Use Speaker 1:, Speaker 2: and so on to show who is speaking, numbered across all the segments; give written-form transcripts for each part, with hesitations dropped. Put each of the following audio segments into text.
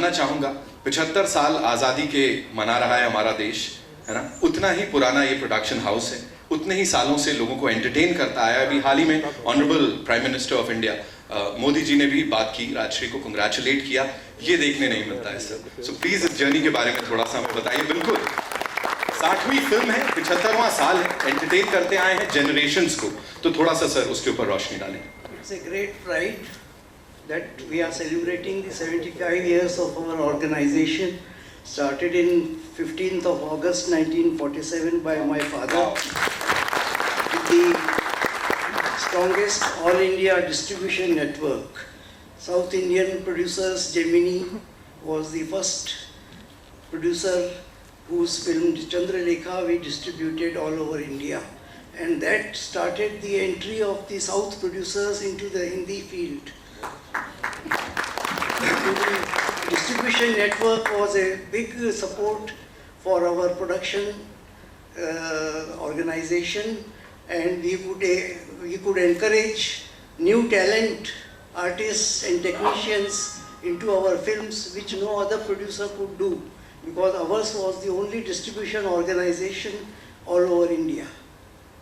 Speaker 1: जानना चाहूंगा 75 साल आज़ादी के मना रहा है हमारा देश, है ना? उतना ही पुराना ये प्रोडक्शन हाउस है, उतने ही सालों से लोगों को एंटरटेन करता आया है। अभी हाल ही में honourable prime minister of India Modi ji ने भी बात की, राजश्री को कंग्रेचुलेट किया। ये देखने नहीं मिलता है सर। सो प्लीज इस जर्नी के बारे में थोड़ा सा हमें बताइए। बिल्कुल 60वीं फिल्म है, 75वां साल है, एंटरटेन करते आए हैं जनरेशंस को, तो थोड़ा सा सर उसके ऊपर रोशनी डालें।
Speaker 2: It's a great pride that we are celebrating the 75 years of our organization, started in 15th of August 1947 by my father. With the strongest all India distribution network. South Indian Producers Gemini was the first producer whose film Chandralekha we distributed all over India. And that started the entry of the South producers into the Hindi field. The distribution network was a big support for our production organization, and we could encourage new talent, artists and technicians into our films, which no other producer could do, because ours was the only distribution organization all over India.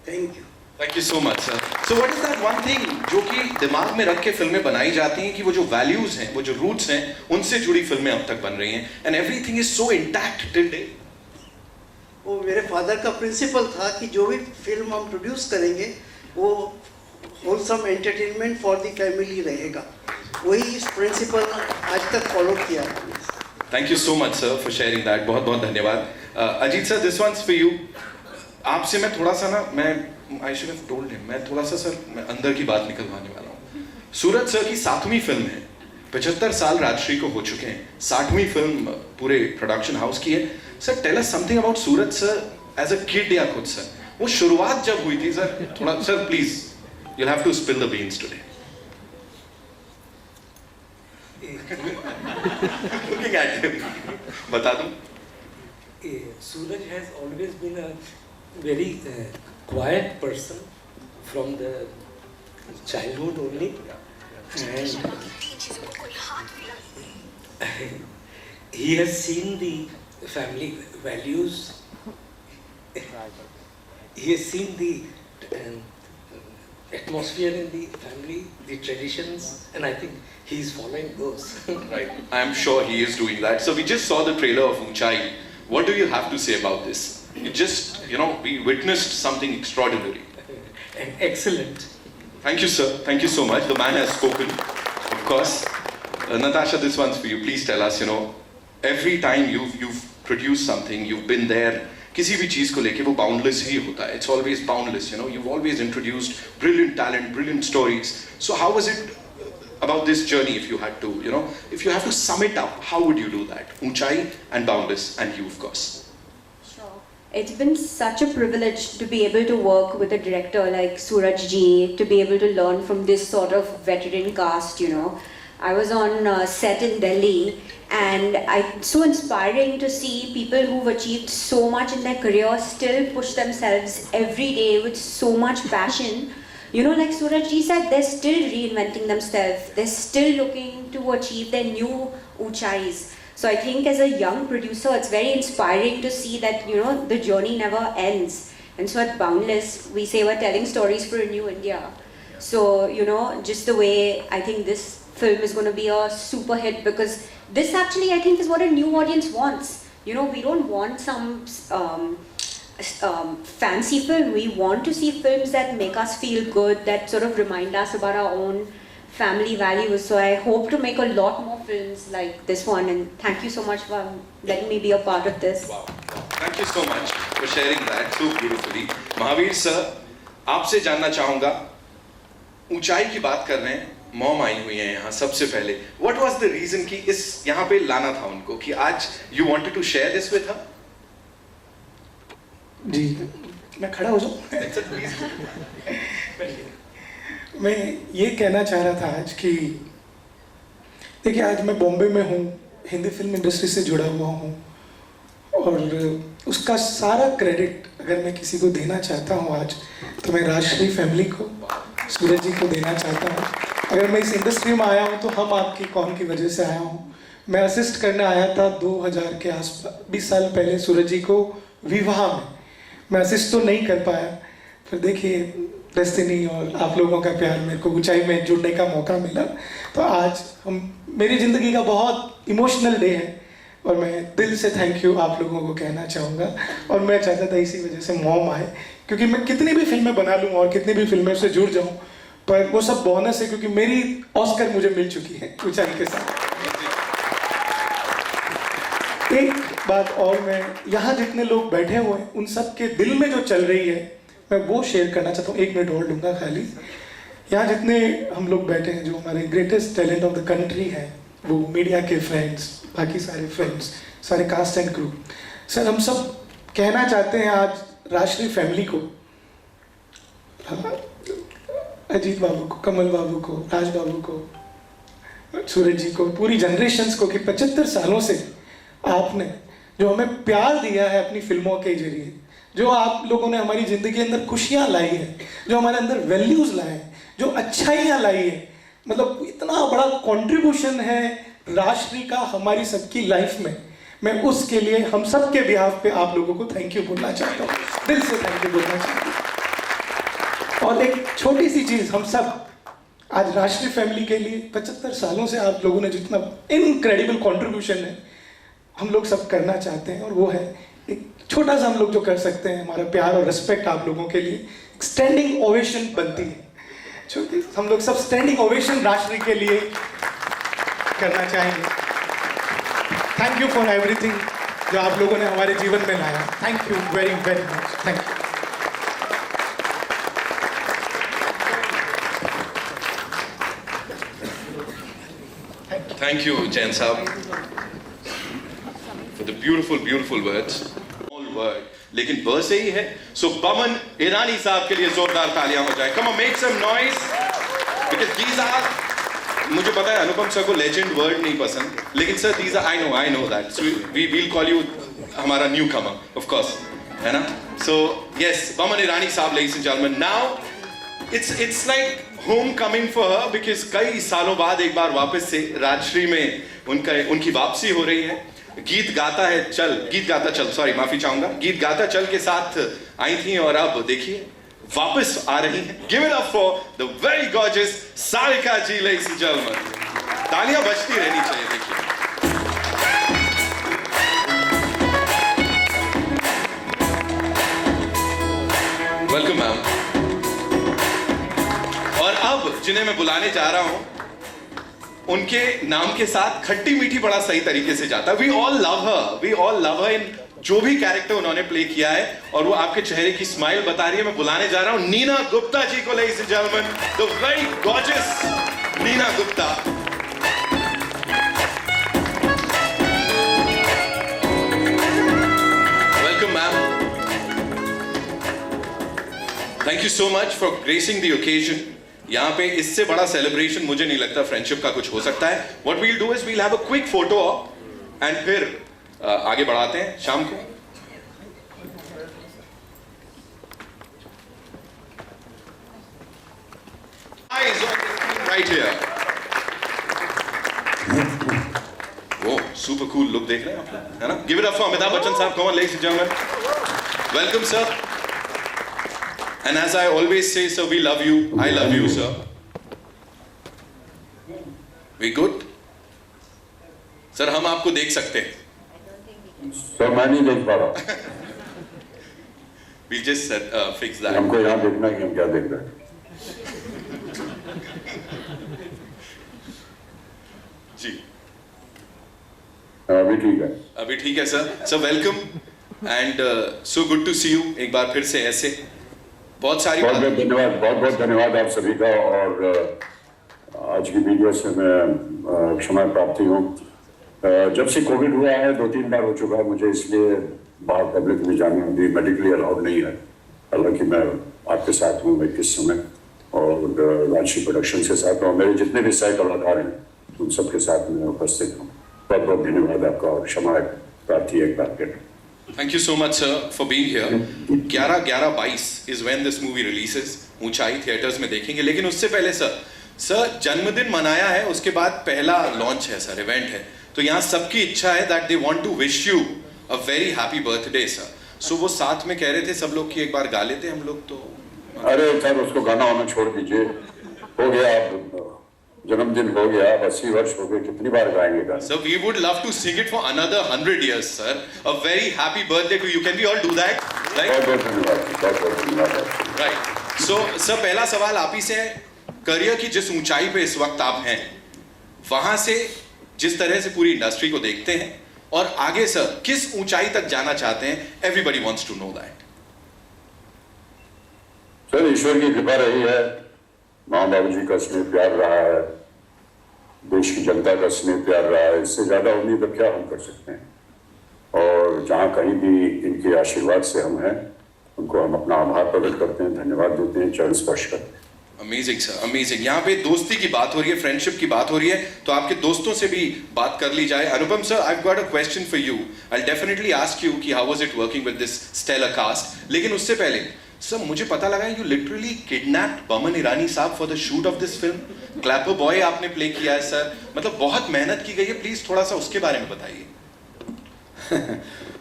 Speaker 2: Thank you.
Speaker 1: Thank you so much, sir. So what is that one thing जो कि दिमाग में रख के फिल्में बनाई जाती हैं कि वो जो values हैं, वो जो roots हैं, उनसे जुड़ी फिल्में अब तक बन रही हैं, and everything is so intact till date.
Speaker 2: वो मेरे फादर का प्रिंसिपल था कि जो भी फिल्म हम प्रोड्यूस करेंगे वो wholesome entertainment for the family रहेगा। वही इस प्रिंसिपल आज तक फॉलो किया।
Speaker 1: Thank you so much, sir, for sharing that. बहुत बहुत धन्यवाद। Ajit sir, this one's for you. आपसे मैं थोड़ा सा ना, I should have told him, मैं थोड़ा सा सर मैं अंदर की बात निकलवाने वाला हूँ। सूरज सर की 7वीं फिल्म है, 75 साल राजश्री को हो चुके हैं, 60वीं फिल्म पूरे प्रोडक्शन हाउस की है। Sir tell us something about Suraj sir as a kid या खुद सर, वो शुरुआत जब हुई थी सर, थोड़ा sir please you'll have to spill the beans today. Looking at him, बता दूं?
Speaker 3: Suraj has always been a very quiet person from the childhood only, and he has seen the family values. He has seen the atmosphere in the family, the traditions, and I think he is following those.
Speaker 1: Right, I am sure he is doing that. So we just saw the trailer of Unchai. What do you have to say about this? It just, we witnessed something extraordinary.
Speaker 3: And excellent.
Speaker 1: Thank you, sir. Thank you so much. The man has spoken, of course. Natasha, this one's for you. Please tell us, every time you've produced something, you've been there, किसी भी चीज़ को लेके वो boundless ही होता है. It's always boundless, You've always introduced brilliant talent, brilliant stories. So how was it about this journey, if you had to, if you have to sum it up, how would you do that? Unchai and Boundless, and you, of course.
Speaker 4: Sure. It's been such a privilege to be able to work with a director like Suraj ji, to be able to learn from this sort of veteran cast, I was on set in Delhi, and it's so inspiring to see people who've achieved so much in their career still push themselves every day with so much passion. Like Suraj ji said, they're still reinventing themselves. They're still looking to achieve their new uchais. So I think as a young producer, it's very inspiring to see that, the journey never ends. And so at Boundless, we say we're telling stories for a new India. So, just the way I think this film is going to be a super hit, because this actually I think is what a new audience wants. We don't want some fancy film. We want to see films that make us feel good, that sort of remind us about our own family values. So I hope to make a lot more films like this one, and thank you so much for letting me be a part of this.
Speaker 1: Wow. Thank you so much for sharing that so beautifully. Mahavir sir, आपसे जानना चाहूँगा, ऊंचाई की बात कर रहे हैं, mom I हुई हैं यहाँ सबसे पहले. What was the reason कि इस यहाँ पे लाना था उनको, कि आज you wanted to share this with her?
Speaker 5: जी, मैं खड़ा हो जाऊँ? मैं ये कहना चाह रहा था आज कि देखिए, आज मैं बॉम्बे में हूँ, हिंदी फिल्म इंडस्ट्री से जुड़ा हुआ हूँ, और उसका सारा क्रेडिट अगर मैं किसी को देना चाहता हूँ आज, तो मैं राजश्री फैमिली को, सूरज जी को देना चाहता हूँ. अगर मैं इस इंडस्ट्री में आया हूँ तो हम आपकी कौन की वजह से आया हूँ. मैं असिस्ट करने आया था 2000 के आसपास, 20 साल पहले सूरज जी को विवाह में। मैं असिस्ट तो नहीं कर पाया, फिर देखिए डेस्टिनी और आप लोगों का प्यार, मेरे को ऊंचाई में जुड़ने का मौका मिला। तो आज मेरी ज़िंदगी का बहुत इमोशनल डे है और मैं दिल से थैंक यू आप लोगों को कहना चाहूँगा। और मैं चाहता था इसी वजह से मॉम आए, क्योंकि मैं कितनी भी फिल्में बना लूँ और कितनी भी फिल्में से जुड़ जाऊँ, पर वो सब बोनस है, क्योंकि मेरी ऑस्कर मुझे मिल चुकी है ऊंचाई के साथ। एक बात और, मैं यहाँ जितने लोग बैठे हुए हैं उन सब के दिल में जो चल रही है मैं वो शेयर करना चाहता हूँ। 1 मिनट और लूँगा खाली। यहाँ जितने हम लोग बैठे हैं, जो हमारे greatest talent of the country है, वो मीडिया के फ्रेंड्स, बाकी सारे फ्रेंड्स, सारे कास्ट एंड क्रू, सर हम सब कहना चाहते हैं आज राष्ट्रीय फैमिली को, अजीत बाबू को, कमल बाबू को, राज बाबू को, सूरज जी को, पूरी जनरेशन्स को, कि 75 सालों से आपने जो हमें प्यार दिया है अपनी फिल्मों के जरिए, जो आप लोगों ने हमारी ज़िंदगी के अंदर खुशियाँ लाई है, जो हमारे अंदर वैल्यूज़ लाए हैं, जो अच्छाइयाँ लाई है, मतलब इतना बड़ा कंट्रीब्यूशन है राष्ट्रीय का हमारी सबकी लाइफ में। मैं उसके लिए हम सब के बिहाफ पे आप लोगों को थैंक यू बोलना चाहता हूँ, दिल से थैंक यू बोलना चाहता हूँ। और एक छोटी सी चीज़, हम सब आज राष्ट्रीय फैमिली के लिए 75 सालों से आप लोगों ने जितना इनक्रेडिबल कंट्रीब्यूशन है, हम लोग सब करना चाहते हैं, और वो है एक छोटा सा हम लोग जो कर सकते हैं, हमारा प्यार और रिस्पेक्ट आप लोगों के लिए स्टैंडिंग ओवेशन बनती है। छोटी हम लोग सब स्टैंडिंग ओवेशन राष्ट्रीय के लिए करना चाहेंगे। थैंक यू फॉर एवरीथिंग जो आप लोगों ने हमारे जीवन में लाया। Thank you very very much. Thank you.
Speaker 1: Thank you, Jain Saab, for the beautiful words. All word, लेकिन ब से ही है। So बमन ईरानी साहब के लिए जोरदार तालियां हो जाए। Come on, make some noise, because these are, मुझे पता है अनुपम सर को लेजेंड वर्ड नहीं पसंद, लेकिन sir these are, I know that. So we will call you हमारा newcomer, of course, है ना? So yes, बमन ईरानी साहब, ladies and gentlemen. Now it's like homecoming for her, because कई सालों बाद एक बार वापस से राजश्री में उनकी वापसी हो रही है। गीत गाता चल, सॉरी माफी चाहूंगा, गीत गाता चल के साथ आई थी और अब देखिए वापस आ रही हैं। Give it up for the very gorgeous Sarika ji, ladies and gentlemen. तालियां बजती रहनी चाहिए। देखिए वेलकम मैम। और अब जिन्हें मैं बुलाने जा रहा हूं, उनके नाम के साथ खट्टी मीठी बड़ा सही तरीके से जाता है। वी ऑल लव हर इन जो भी कैरेक्टर उन्होंने प्ले किया है, और वो आपके चेहरे की स्माइल बता रही है। मैं बुलाने जा रहा हूं नीना गुप्ता जी को, ladies and gentleman, the very gorgeous Neena Gupta. Welcome ma'am. Thank you so much for gracing the occasion. यहाँ पे इससे बड़ा सेलिब्रेशन मुझे नहीं लगता फ्रेंडशिप का कुछ हो सकता है। What we'll do is we'll have a quick photo op and फिर आगे बढ़ाते हैं शाम को। Right here. वो सुपर कूल लुक देख रहे हैं आप लोग, है ना? Give it up for Amitabh Bachchan साहब। Come on ladies and gentleman, welcome sir. And as I always say, sir, we love you. I love you, sir. We good? Sir, हम आपको देख सकते हैं।
Speaker 6: सर मैं नहीं देख पा रहा।
Speaker 1: We'll just fix that.
Speaker 6: हमको यहाँ देखना है कि हम क्या देख रहे हैं।
Speaker 1: जी
Speaker 6: अभी ठीक है।
Speaker 1: अभी ठीक है sir. Sir welcome and so good to see you एक बार फिर से ऐसे। बहुत
Speaker 6: बहुत धन्यवाद आप सभी का। और आज की वीडियो से मैं क्षमा प्रार्थी हूँ। जब से कोविड हुआ है 2-3 बार हो चुका है मुझे, इसलिए बाहर पब्लिक में जाना भी मेडिकली अलाउड नहीं है। हालांकि मैं आपके साथ हूँ इस समय, और राजश्री प्रोडक्शन के साथ, और मेरे जितने भी सह कलाकार हैं उन सबके साथ मैं उपस्थित हूँ। बहुत बहुत धन्यवाद आपका, और क्षमा प्रार्थी एक बार फिर।
Speaker 1: Thank you so much, sir, for being here. 11/11/22 is when this movie releases. ऊंचाई थिएटर्स में देखेंगे, लेकिन उससे पहले सर जन्मदिन मनाया है, उसके बाद पहला लॉन्च है सर, इवेंट है। तो यहाँ सबकी इच्छा है that they want to wish you a very happy birthday sir. So वो साथ में कह रहे थे सब लोग कि एक बार गा लेते हम लोग तो।
Speaker 6: अरे सर उसको गाना वाना छोड़ दीजिए, हो गया, अब जन्मदिन हो गया, 80 वर्ष हो गए, कितनी बार गाएंगे गाना?
Speaker 1: So we would love to sing it for another 100 years, sir. A very happy birthday to you. Can we all do that?
Speaker 6: बहुत बहुत धन्यवाद, बहुत बहुत धन्यवाद।
Speaker 1: Right. So sir, पहला सवाल आप ही से है, करियर की जिस ऊंचाई पे इस वक्त आप हैं, वहां से जिस तरह से पूरी इंडस्ट्री को देखते हैं और आगे सर किस ऊंचाई तक जाना चाहते हैं? Everybody wants to know that.
Speaker 6: Sir ईश्वर की कृपा रही है, माँ बाबू जी का स्नेह प्यार रहा है, देश की जनता का स्नेह प्यार रहा है, इससे ज्यादा उम्मीद अब क्या हम कर सकते हैं? और जहाँ कहीं भी इनके आशीर्वाद से हम हैं, उनको हम अपना आभार प्रकट करते हैं, धन्यवाद देते हैं, चरण स्पर्श करते हैं।
Speaker 1: Amazing sir, amazing. यहाँ पे दोस्ती की बात हो रही है, फ्रेंडशिप की बात हो रही है, तो आपके दोस्तों से भी बात कर ली जाए। Anupam sir, I have got a question for you. I will definitely ask you कि how was it working with this stellar cast, लेकिन उससे पहले सर मुझे पता लगा you literally kidnapped Boman Irani साहब for the shoot of this film. Clapper boy आपने play किया है सर, मतलब बहुत मेहनत की गई है, प्लीज थोड़ा सा उसके बारे में बताइए।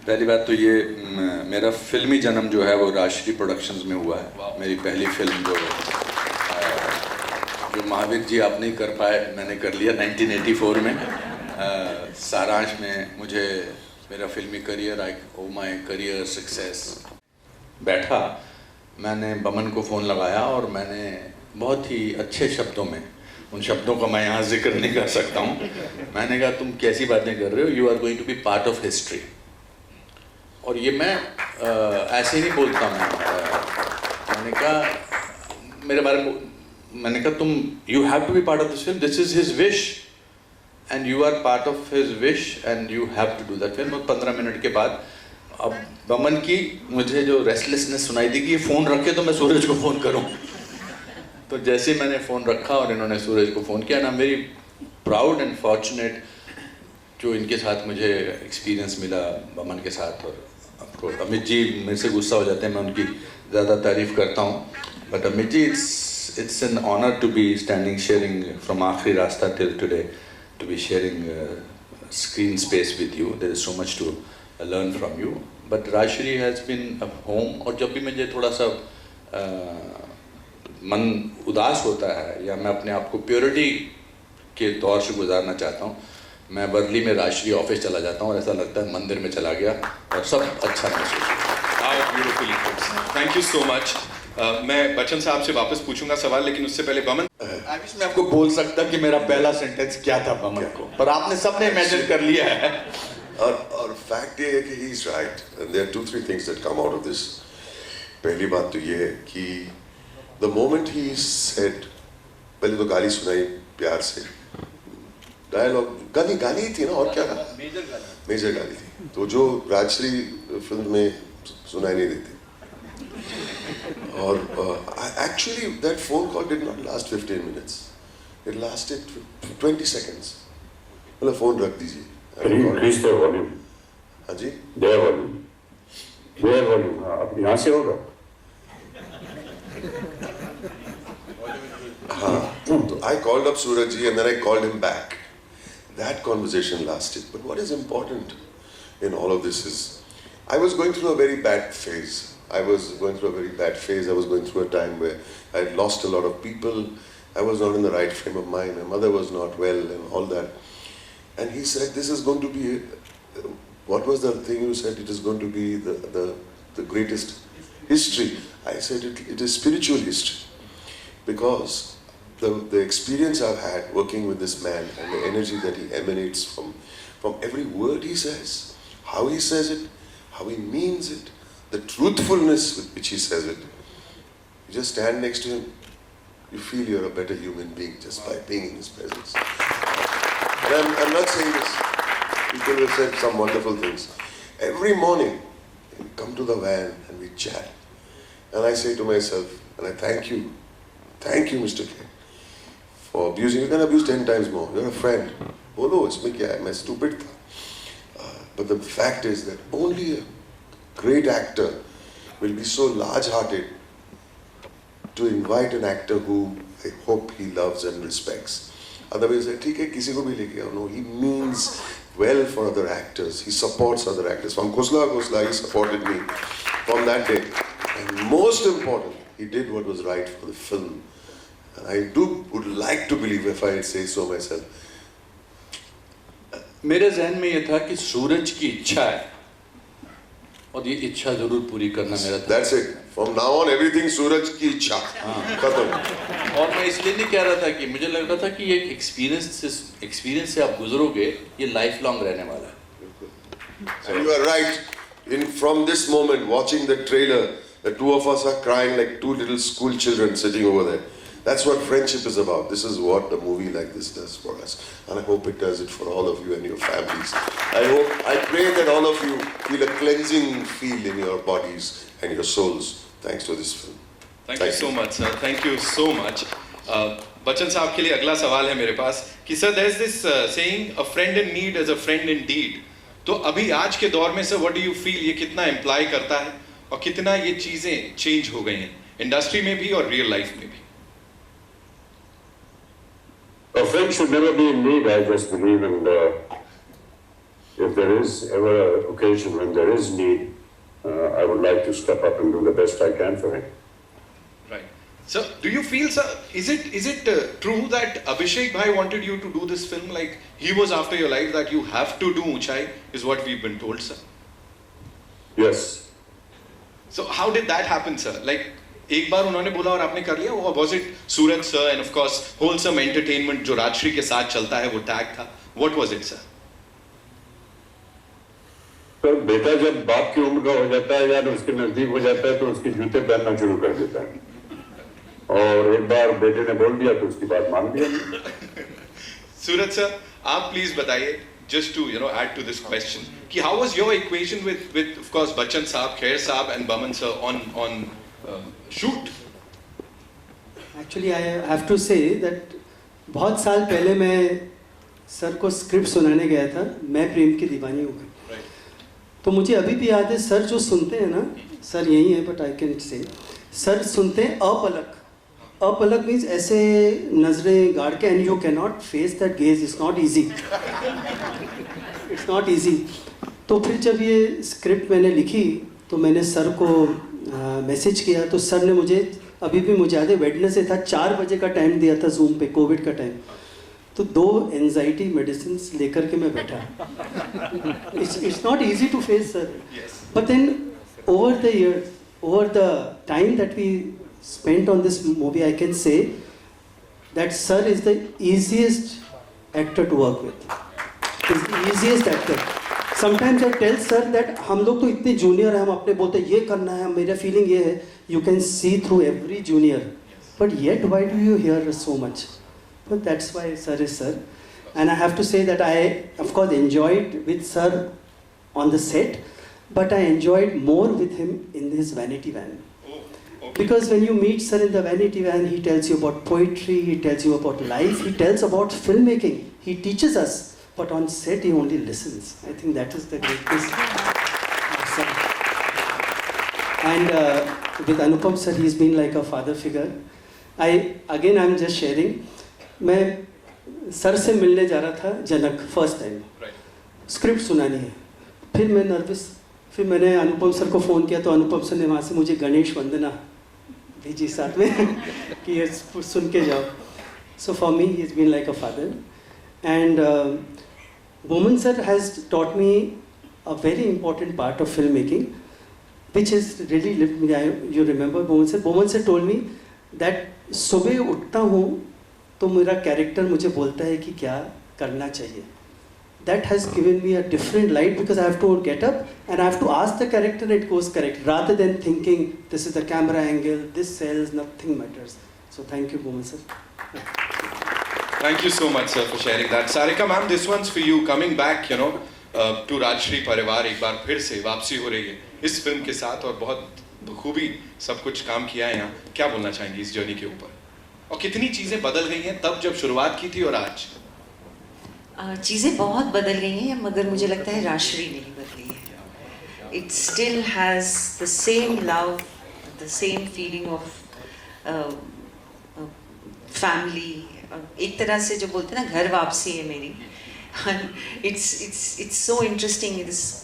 Speaker 7: पहली बात तो ये मेरा फिल्मी जन्म जो है वो राजश्री प्रोडक्शंस में हुआ है। मेरी पहली फिल्म जो महावीर जी आप नहीं कर पाए, मैंने कर लिया 1984 में। सारांश में मुझे मेरा फिल्मी career, I oh my career success. बैठा, मैंने बमन को फ़ोन लगाया और मैंने बहुत ही अच्छे शब्दों में, उन शब्दों का मैं यहाँ जिक्र नहीं कर सकता हूँ, मैंने कहा तुम कैसी बातें कर रहे हो, you are going to be part of history. और ये मैं ऐसे ही नहीं बोलता हूँ। मैंने कहा मेरे बारे में, मैंने कहा तुम you have to be part of this film, this is his wish and you are part of his wish and you have to do that film. 15 minute के बाद अब बमन की मुझे जो रेस्टलेसनेस सुनाई दी कि ये फ़ोन रखे तो मैं सूरज को फ़ोन करूं। तो जैसे मैंने फ़ोन रखा और इन्होंने सूरज को फ़ोन किया ना, वेरी प्राउड एंड फॉर्चुनेट जो इनके साथ मुझे एक्सपीरियंस मिला बमन के साथ। और आपको अमित जी मेरे से गुस्सा हो जाते हैं, मैं उनकी ज़्यादा तारीफ़ करता हूँ, but Amit ji it's an honor to be standing sharing from आखिरी रास्ता till today, to be sharing screen space with you. There is so much to learn from you. But Rajshri has been a home. और जब भी मुझे थोड़ा सा मन उदास होता है या मैं अपने आप को प्योरिटी के दौर से गुजारना चाहता हूँ, मैं वर्ली में राजश्री ऑफिस चला जाता हूँ और ऐसा लगता है मंदिर में चला गया और सब अच्छा महसूस होता है।
Speaker 1: Thank you so much. मैं बच्चन साहब से वापस पूछूंगा सवाल, लेकिन उससे पहले बमन,
Speaker 7: आई विश मैं आपको बोल सकता कि मेरा पहला सेंटेंस क्या था बमन को, पर आपने सबने इमेजिन कर लिया है।
Speaker 8: और फैक्ट ये है कि he is right. There are 2-3 things that come out of this. पहली बात तो ये है कि द मोमेंट ही सेड, पहले तो गाली सुनाई प्यार से, डायलॉग गाली थी ना, और क्या था, मेजर गाली थी, तो जो राजश्री फिल्म में सुनाई नहीं देती। और actually that phone call did not last 15 minutes, it lasted 20 seconds. मतलब फोन रख दीजिए।
Speaker 6: Increase the volume.
Speaker 8: हाँ जी,
Speaker 6: Their volume. Their volume. हाँ, अब यहाँ से होगा।
Speaker 8: हाँ, तो I called up Suraj ji and then I called him back. That conversation lasted. But what is important in all of this is, I was going through a very bad phase. I was going through a time where I had lost a lot of people. I was not in the right frame of mind. My mother was not well and all that. And he said, this is going to be, what was the thing you said? It is going to be the greatest history. I said, it is spiritual history. Because the experience I've had working with this man and the energy that he emanates from every word he says, how he says it, how he means it, the truthfulness with which he says it. You just stand next to him, you feel you're a better human being just by being in his presence. And I'm not saying this. People have said some wonderful things. Every morning, we come to the van and we chat. And I say to myself, and I thank you, Mr. K, for abusing. You can abuse 10 times more. You're a friend. Bolo, isme kya hai? Main stupid tha. But the fact is that only a great actor will be so large-hearted to invite an actor who I hope he loves and respects. Otherwise, ठीक है किसी को भी लेके आओ, no, he means well for other actors. He supports other actors. From Khosla Khosla, he supported me from that day. And most important, he did what was right for the film. And I would like to believe, if I say so myself,
Speaker 7: मेरे जहन में ये था कि सूरज की इच्छा है और ये इच्छा जरूर पूरी करना मेरा था।
Speaker 8: that's it. From now on, everything सूरज की इच्छा. खत्म.
Speaker 7: और मैं इसलिए नहीं कह रहा था कि मुझे लग रहा था कि ये एक्सपीरियंस से आप गुजरोगे, ये लाइफ लॉन्ग रहने वाला है।
Speaker 8: And you are right. From this moment, watching the trailer, the two of us are crying like two little school children sitting over there. That's what friendship is about. This is what a movie like this does for us. And I hope it does it for all of you and your families. I pray that all of you feel a cleansing feel in your bodies and your souls thanks to this film.
Speaker 1: Thank you so much, sir. Thank you so much. Bachchan साहब के लिए अगला सवाल है मेरे पास कि sir there's this saying a friend in need is a friend indeed. तो अभी आज के दौर में sir what do you feel ये कितना इम्प्लाई करता है और कितना ये चीज़ें चेंज हो गई हैं इंडस्ट्री में भी और रियल लाइफ में भी?
Speaker 6: A friend should never be in need, I just believe, and if there is ever an occasion when there is need, I would like to step up and do the best I can for him.
Speaker 1: Right. So, do you feel, sir, is it true that Abhishek Bhai wanted you to do this film? Like he was after your life that you have to do Unchai, is what we've been told, sir.
Speaker 6: Yes.
Speaker 1: So, how did that happen, sir? Like एक बार उन्होंने बोला और आपने कर लिया, or was it Suraj sir and of course wholesome entertainment जो राजश्री के साथ चलता है वो टैग था? What was it, sir?
Speaker 6: तो बेटा जब बाप की उम्र का हो जाता है या उसके नजदीक हो जाता है तो उसके जूते पहनना शुरू कर देता है और एक बार बेटे ने बोल दिया तो उसकी बात मान लिया।
Speaker 1: सूरज sir, आप प्लीज बताइए just to add to this question कि how was your equation with of course Bachchan साहब, Khair साहब and Baman sir on shoot?
Speaker 9: Actually, I have to say that बहुत साल पहले मैं सर को स्क्रिप्ट सुनाने गया था, मैं प्रेम की दीवानी हो गई। तो मुझे अभी भी याद है सर जो सुनते हैं ना, सर यही है बट आई कैन से, सर सुनते हैं अपलक। अपलक मीन्स ऐसे नजरें गाड़ के and you can not face that gauge, it's not easy, it's not easy. तो फिर जब ये स्क्रिप्ट मैंने लिखी तो मैंने सर को मैसेज किया तो सर ने मुझे, अभी भी मुझे याद है वेडनेसडे था, 4 बजे का टाइम दिया था जूम पे, कोविड का टाइम। तो 2 एंजाइटी मेडिसिन लेकर के मैं बैठा। It's not easy to face sir, but then over the year, over the time that we spent on this movie, I can say that sir is the easiest actor to work with, is the easiest actor. Sometimes I tell sir that हम लोग तो इतने junior हैं, हम अपने बोलते ये करना है, मेरा फीलिंग ये है, you can see through every junior, but yet why do you hear so much? But that's why sir is sir, and I have to say that I of course enjoyed with sir on the set, but I enjoyed more with him in his vanity van. Because when you meet sir in the vanity van, he tells you about poetry, he tells you about life, he tells about filmmaking, he teaches us. But on set, he only listens. I think that is the greatest. And with Anupam sir, he's been like a father figure. I'm just sharing. मैं sir से मिलने जा रहा था जनक first time, script सुनानी है, फिर मैं नर्वस, फिर मैंने अनुपम सर को फ़ोन किया तो अनुपम सर ने वहाँ से मुझे गणेश वंदना भेजी साथ में कि ये सुन के जाओ. So for me he is been like a father. And Boman sir has taught me a very important part of filmmaking, which has really lived me. You remember Boman sir? Boman sir told me that सुबह उठता हूँ तो मेरा character मुझे बोलता है कि क्या करना चाहिए. That has given me a different light because I have to get up and I have to ask the character and it goes correct rather than thinking this is the camera angle, this sells, nothing matters. So thank you Boman sir.
Speaker 1: Thank you so much, sir, for sharing that. Sarika ma'am, this one's for you. Coming back, to Rajshri परिवार, एक बार फिर से वापसी हो रही है इस film के साथ और बहुत बखूबी सब कुछ काम किया है यहाँ. क्या बोलना चाहेंगी इस जर्नी के ऊपर और कितनी चीजें बदल गई हैं तब जब शुरुआत की थी और आज?
Speaker 10: चीज़ें बहुत बदल गई हैं मगर मुझे लगता है राजश्री नहीं बदली है. It still has the same love, the same feeling of family. एक तरह से जो बोलते हैं ना घर वापसी है मेरी. it's so interesting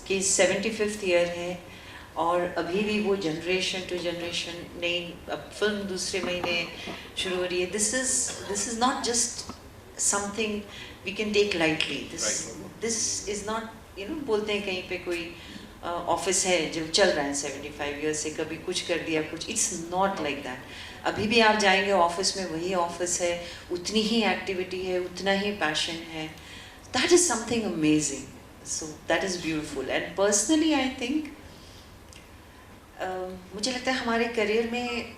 Speaker 10: कि 75th ईयर है और अभी भी वो जनरेशन टू जनरेशन नई अब फिल्म दूसरे महीने शुरू हो रही है. This is not just something we can take lightly. This is not बोलते हैं कहीं पे कोई ऑफिस है जो चल रहा है 75 ईयर से, कभी कुछ कर दिया कुछ. It's not like that. अभी भी आप जाएंगे ऑफिस में, वही ऑफिस है, उतनी ही एक्टिविटी है, उतना ही पैशन है. That is something amazing. So that is beautiful. And personally I think मुझे लगता है हमारे करियर में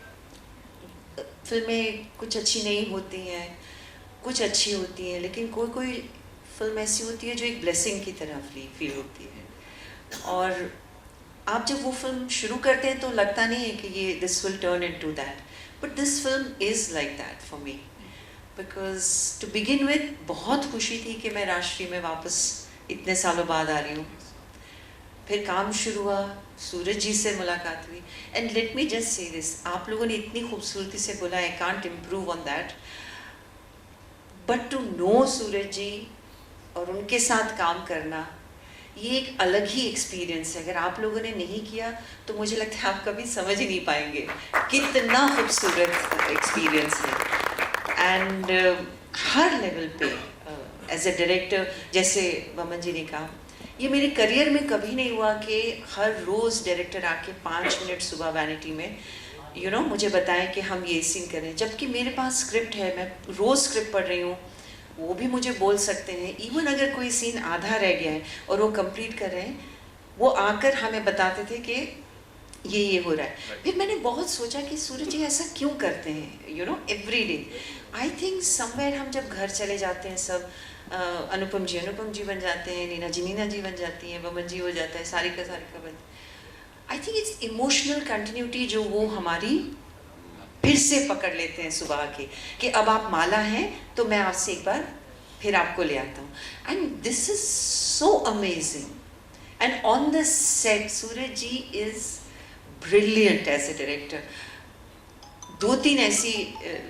Speaker 10: फिल्में कुछ अच्छी नहीं होती हैं, कुछ अच्छी होती हैं, लेकिन कोई फिल्म ऐसी होती है जो एक ब्लेसिंग की तरह फील होती है. और आप जब वो फिल्म शुरू करते हैं तो लगता नहीं है कि ये this will turn into that, but this film is like that for me. Because to begin with बहुत खुशी थी कि मैं राष्ट्रीय में वापस इतने सालों बाद आ रही हूँ. फिर काम शुरू हुआ, सूरज जी से मुलाकात हुई. And let me just say this, आप लोगों ने इतनी खूबसूरती से बोला, I can't improve on that, but to know Suraj ji और उनके साथ काम करना, ये एक अलग ही एक्सपीरियंस है. अगर आप लोगों ने नहीं किया तो मुझे लगता है आप कभी समझ ही नहीं पाएंगे कितना खूबसूरत एक्सपीरियंस है. एंड हर लेवल पे एज ए डायरेक्टर, जैसे बमन जी ने कहा, ये मेरे करियर में कभी नहीं हुआ कि हर रोज़ डायरेक्टर आके 5 मिनट सुबह वैनिटी में मुझे बताएं कि हम ये सीन करें, जबकि मेरे पास स्क्रिप्ट है, मैं रोज़ स्क्रिप्ट पढ़ रही हूँ, वो भी मुझे बोल सकते हैं. इवन अगर कोई सीन आधा रह गया है और वो कंप्लीट कर रहे हैं, वो आकर हमें बताते थे कि ये हो रहा है. फिर मैंने बहुत सोचा कि सूरज जी ऐसा क्यों करते हैं every day. I think somewhere हम जब घर चले जाते हैं सब, अनुपम जी बन जाते हैं, नीना जी बन जाती हैं, बमन जी हो जाता है, सारिका बन. I think it's emotional continuity जो वो हमारी फिर से पकड़ लेते हैं सुबह के, कि अब आप माला हैं तो मैं आपसे एक बार फिर आपको ले आता हूँ. And this is so amazing. And on the set Suraj ji is brilliant as a director. 2-3 ऐसी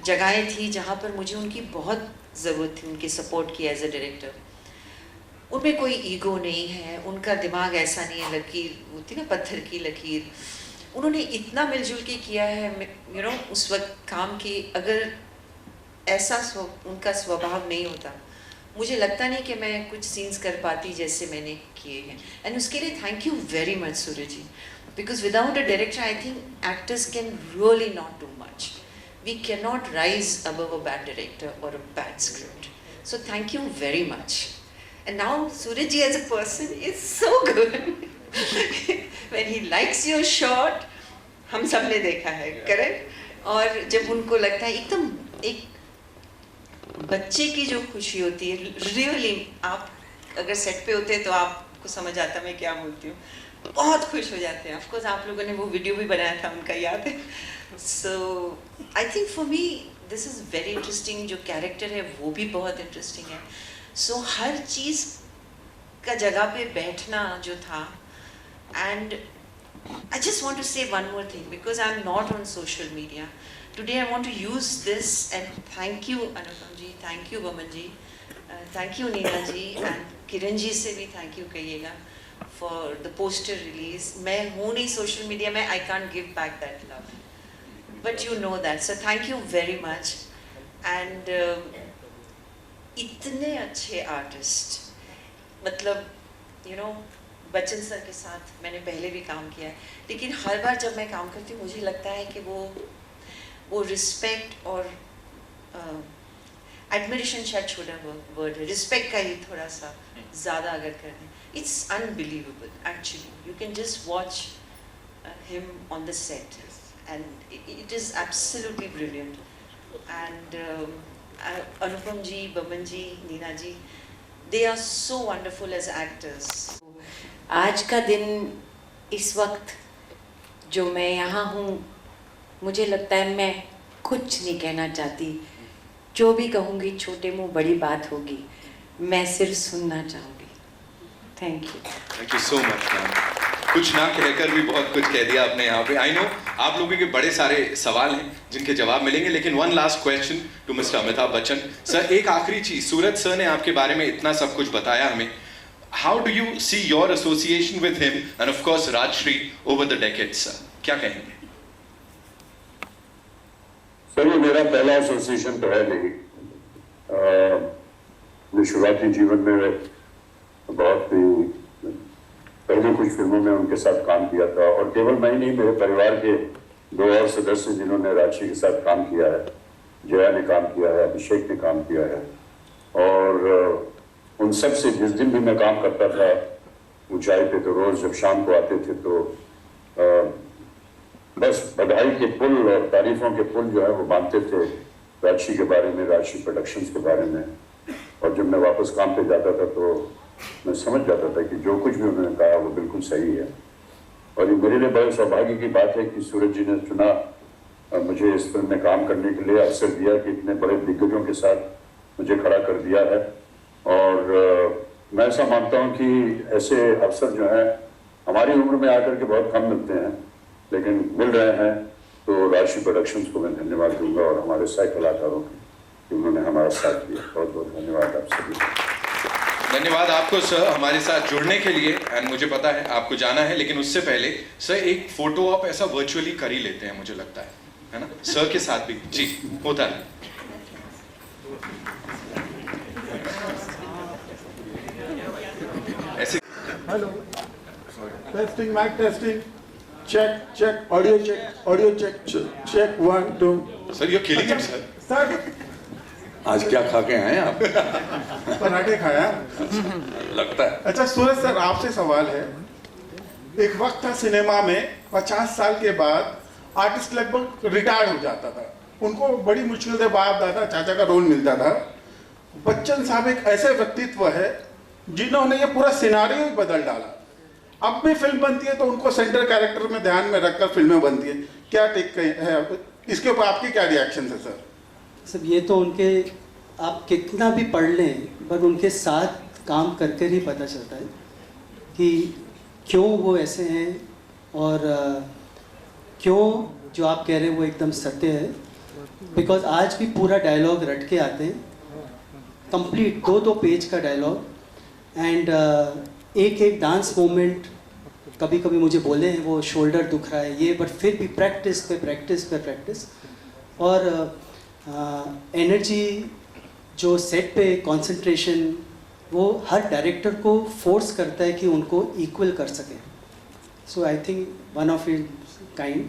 Speaker 10: जगहें थी जहाँ पर मुझे उनकी बहुत ज़रूरत थी, उनकी सपोर्ट की एज ए डायरेक्टर. उनमें कोई ईगो नहीं है, उनका दिमाग ऐसा नहीं है लकीर होती ना पत्थर की लकीर. उन्होंने इतना मिलजुल के किया है उस वक्त काम की. अगर ऐसा उनका स्वभाव नहीं होता, मुझे लगता नहीं कि मैं कुछ सीन्स कर पाती जैसे मैंने किए हैं. एंड उसके लिए thank you very much Suraj ji, because without a director I think actors can really not do much. We cannot rise above a bad director or a bad script. So thank you very much. And now Suraj ji as a person is so good. When he likes your shot, हम सब ने देखा है, correct? और जब उनको लगता है एकदम एक बच्चे की जो खुशी होती है, really आप अगर सेट पे होते हैं तो आपको समझ आता मैं क्या बोलती हूँ, बहुत खुश हो जाते हैं. ऑफ कोर्स आप लोगों ने वो वीडियो भी बनाया था, उनका याद है. So I think for me this is very interesting. जो कैरेक्टर है वो भी बहुत इंटरेस्टिंग है. सो हर चीज़ का जगह पे बैठना जो था. And I just want to say one more thing, because I am not on social media today. I want to use this and thank you Anupam ji, thank you Boman ji, thank you Neena ji, and Kiran ji से भी thank you कहिएगा for the poster release. मैं हूँ नहीं social media में, I can't give back that love, but you know that. So thank you very much. And इतने अच्छे artist, मतलब बच्चन सर के साथ मैंने पहले भी काम किया है, लेकिन हर बार जब मैं काम करती हूँ मुझे लगता है कि वो रिस्पेक्ट और एडमिरेशन शायद छोटा वर्ड है, रिस्पेक्ट का ही थोड़ा सा ज़्यादा अगर कर दें. It's unbelievable actually. You can just watch him on the set and it is absolutely brilliant. And Anupam ji, Baman ji, Neena ji, they are so wonderful as actors. आज का दिन इस वक्त जो मैं यहाँ हूँ, मुझे लगता है मैं कुछ नहीं कहना चाहती. जो भी कहूँगी छोटे मुँह बड़ी बात होगी, मैं सिर्फ सुनना चाहूँगी. Thank you.
Speaker 1: Thank you so much, ma'am. कुछ ना कहकर भी बहुत कुछ कह दिया आपने यहाँ पे। आई नो आप लोगों के बड़े सारे सवाल हैं जिनके जवाब मिलेंगे, लेकिन one last question to mister Amitabh Bachchan sir. एक आखिरी चीज, सूरज सर ने आपके बारे में इतना सब कुछ बताया हमें, how do you see your association with him and of course Rajshri over the decades sir, क्या कहेंगे?
Speaker 6: सर ये मेरा पहला एसोसिएशन तो है नहीं। शुरुआती जीवन में बहुत ही पहले कुछ फिल्मों में उनके साथ काम किया था, और केवल मैं ही नहीं, मेरे परिवार के 2 और सदस्य जिन्होंने राजश्री के साथ काम किया है, जया ने काम किया है, अभिषेक ने काम किया है, और उन सब से जिस दिन भी मैं काम करता था ऊंचाई पे, तो रोज जब शाम को आते थे तो बस बधाई के पुल और तारीफों के पुल जो है वो बांधते थे राजश्री के बारे में, राजश्री प्रोडक्शंस के बारे में। और जब मैं वापस काम पे जाता था तो मैं समझ जाता था कि जो कुछ भी उन्होंने कहा वो बिल्कुल सही है। और ये मेरे लिए बड़े सौभाग्य की बात है कि सूरज जी ने चुना, मुझे इस फिल्म में काम करने के लिए अवसर दिया, कि इतने बड़े दिग्गजों के साथ मुझे खड़ा कर दिया है। और मैं ऐसा मानता हूँ कि ऐसे अवसर जो हैं हमारी उम्र में आकर के बहुत कम मिलते हैं, लेकिन मिल रहे हैं। तो राजश्री प्रोडक्शंस को मैं धन्यवाद दूंगा और हमारे सह कलाकारों को कि उन्होंने हमारा साथ दिया। बहुत बहुत धन्यवाद आप सभी।
Speaker 1: धन्यवाद आपको सर हमारे साथ जुड़ने के लिए। एंड मुझे पता है आपको जाना है, लेकिन उससे पहले सर एक फोटो आप ऐसा वर्चुअली कर ही लेते हैं, मुझे लगता है ना सर के साथ भी? जी होता है। ऐसे
Speaker 11: hello, testing mike testing, check check, audio check check 1 2।
Speaker 1: Sir you killing it sir.
Speaker 11: सर
Speaker 7: आज क्या खा के आए आप?
Speaker 11: पराठे खाया
Speaker 7: लगता है।
Speaker 11: अच्छा सूरज सर, आपसे सवाल है। एक वक्त था सिनेमा में 50 साल के बाद आर्टिस्ट लगभग रिटायर हो जाता था, उनको बड़ी मुश्किल से बाप दादा चाचा का रोल मिलता था। बच्चन साहब एक ऐसे व्यक्तित्व है जिन्होंने ये पूरा सिनारियो ही बदल डाला। अब भी फिल्म बनती है तो उनको सेंटर कैरेक्टर में ध्यान में रखकर फिल्में बनती है। क्या टेक है इसके ऊपर, आपकी क्या रिएक्शन है सर?
Speaker 9: सब ये तो उनके, आप कितना भी पढ़ लें पर उनके साथ काम करके ही पता चलता है कि क्यों वो ऐसे हैं, और क्यों जो आप कह रहे हैं वो एकदम सत्य है। बिकॉज आज भी पूरा डायलॉग रट के आते हैं, कंप्लीट 2-2 पेज का डायलॉग, एंड एक एक डांस मोमेंट। कभी कभी मुझे बोले हैं वो शोल्डर दुख रहा है ये, बट फिर भी प्रैक्टिस पे प्रैक्टिस पे प्रैक्टिस। और एनर्जी जो सेट पे कंसंट्रेशन, वो हर डायरेक्टर को फोर्स करता है कि उनको इक्वल कर सके। So I think one of it kind,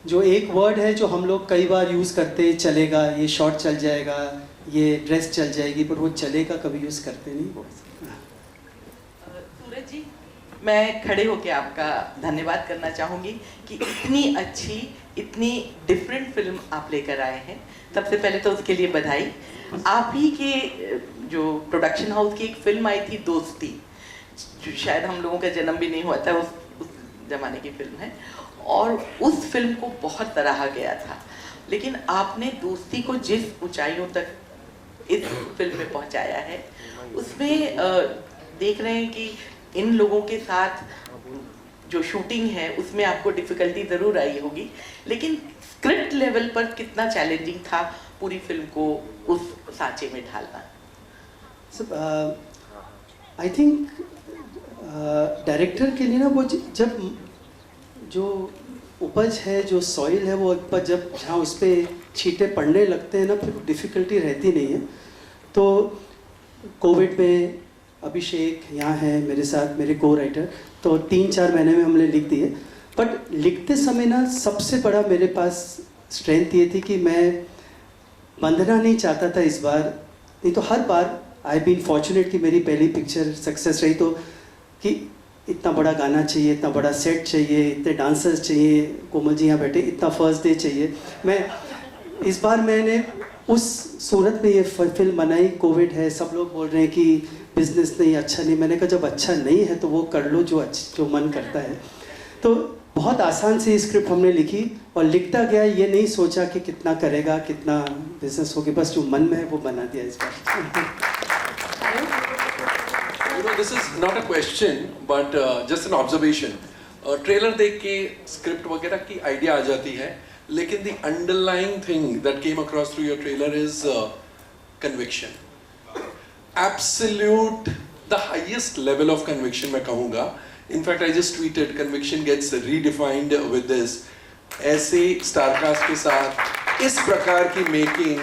Speaker 9: जो एक वर्ड है जो हम लोग कई बार यूज़ करते, चलेगा, ये शॉट चल जाएगा, ये ड्रेस चल जाएगी, पर वो चलेगा कभी यूज़ करते नहीं।
Speaker 12: सूरज जी, मैं खड़े होकर आपका धन्यवाद करना चाहूँगी कि इतनी अच्छी, इतनी डिफरेंट फिल्म आप लेकर आए हैं। सबसे पहले तो उसके लिए बधाई। आप ही के जो प्रोडक्शन हाउस की एक फिल्म आई थी दोस्ती, जो शायद हम लोगों का जन्म भी नहीं हुआ था, उस जमाने की फिल्म है, और उस फिल्म को बहुत सराहा गया था। लेकिन आपने दोस्ती को जिस ऊंचाइयों तक इस फिल्म में पहुंचाया है, उसमें देख रहे हैं कि इन लोगों के साथ जो शूटिंग है उसमें आपको डिफिकल्टी ज़रूर आई होगी, लेकिन स्क्रिप्ट लेवल पर कितना चैलेंजिंग था पूरी फिल्म को उस सांचे में ढालना?
Speaker 9: आई थिंक डायरेक्टर के लिए ना, वो जब जो उपज है, जो सॉइल है, वो उपज जब जहाँ उस पर छींटे पड़ने लगते हैं ना, फिर डिफ़िकल्टी रहती नहीं है। तो कोविड में अभिषेक यहाँ है मेरे साथ, मेरे को राइटर, तो 3-4 महीने में हमने लिख दिए। बट लिखते समय ना सबसे बड़ा मेरे पास स्ट्रेंथ ये थी कि मैं बंधना नहीं चाहता था इस बार। नहीं तो हर बार आई बीन फॉर्चुनेट कि मेरी पहली पिक्चर सक्सेस रही, तो कि इतना बड़ा गाना चाहिए, इतना बड़ा सेट चाहिए, इतने डांसर्स चाहिए, कोमल जी यहाँ बैठे, इतना फर्स्ट डे चाहिए। मैं इस बार मैंने उस सूरत में ये फिल्म बनाई। कोविड है, सब लोग बोल रहे हैं कि बिजनेस नहीं, अच्छा नहीं। मैंने कहा जब अच्छा नहीं है तो वो कर लो जो मन करता है। तो बहुत आसान से स्क्रिप्ट हमने लिखी और लिखता गया, ये नहीं सोचा कि कितना करेगा, कितना बिजनेस होगी, बस जो मन में है वो बना दिया इस बार।
Speaker 13: You know, this is not a question, but just an observation. Trailer देख के स्क्रिप्ट वगैरह की आइडिया आ जाती है, लेकिन the underlying thing that came across through your trailer is conviction, absolute the highest level of conviction मैं कहूँगा. In fact I just tweeted conviction gets redefined with this. ऐसे स्टारकास्ट के साथ इस प्रकार की making,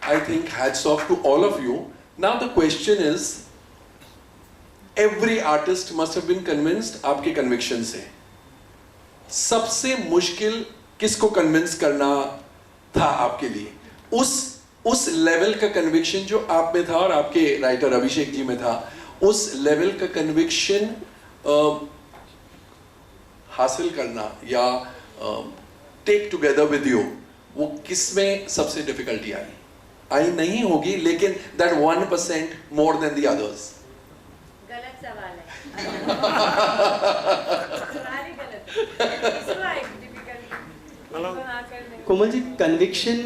Speaker 13: I think hats off to all of you. Now the question is, every artist must have been convinced आपके conviction से. सबसे मुश्किल किसको कन्विंस करना था आपके लिए? उस लेवल का कन्विक्शन जो आप में था और आपके राइटर अभिषेक जी में था, उस लेवल का कन्विक्शन हासिल करना या टेक टुगेदर विद यू, वो किसमें सबसे डिफिकल्टी आई नहीं होगी, लेकिन that 1% more than the others.
Speaker 4: गलत सवाल है. सवाल ही गलत है.
Speaker 9: कोमल जी, कन्विक्शन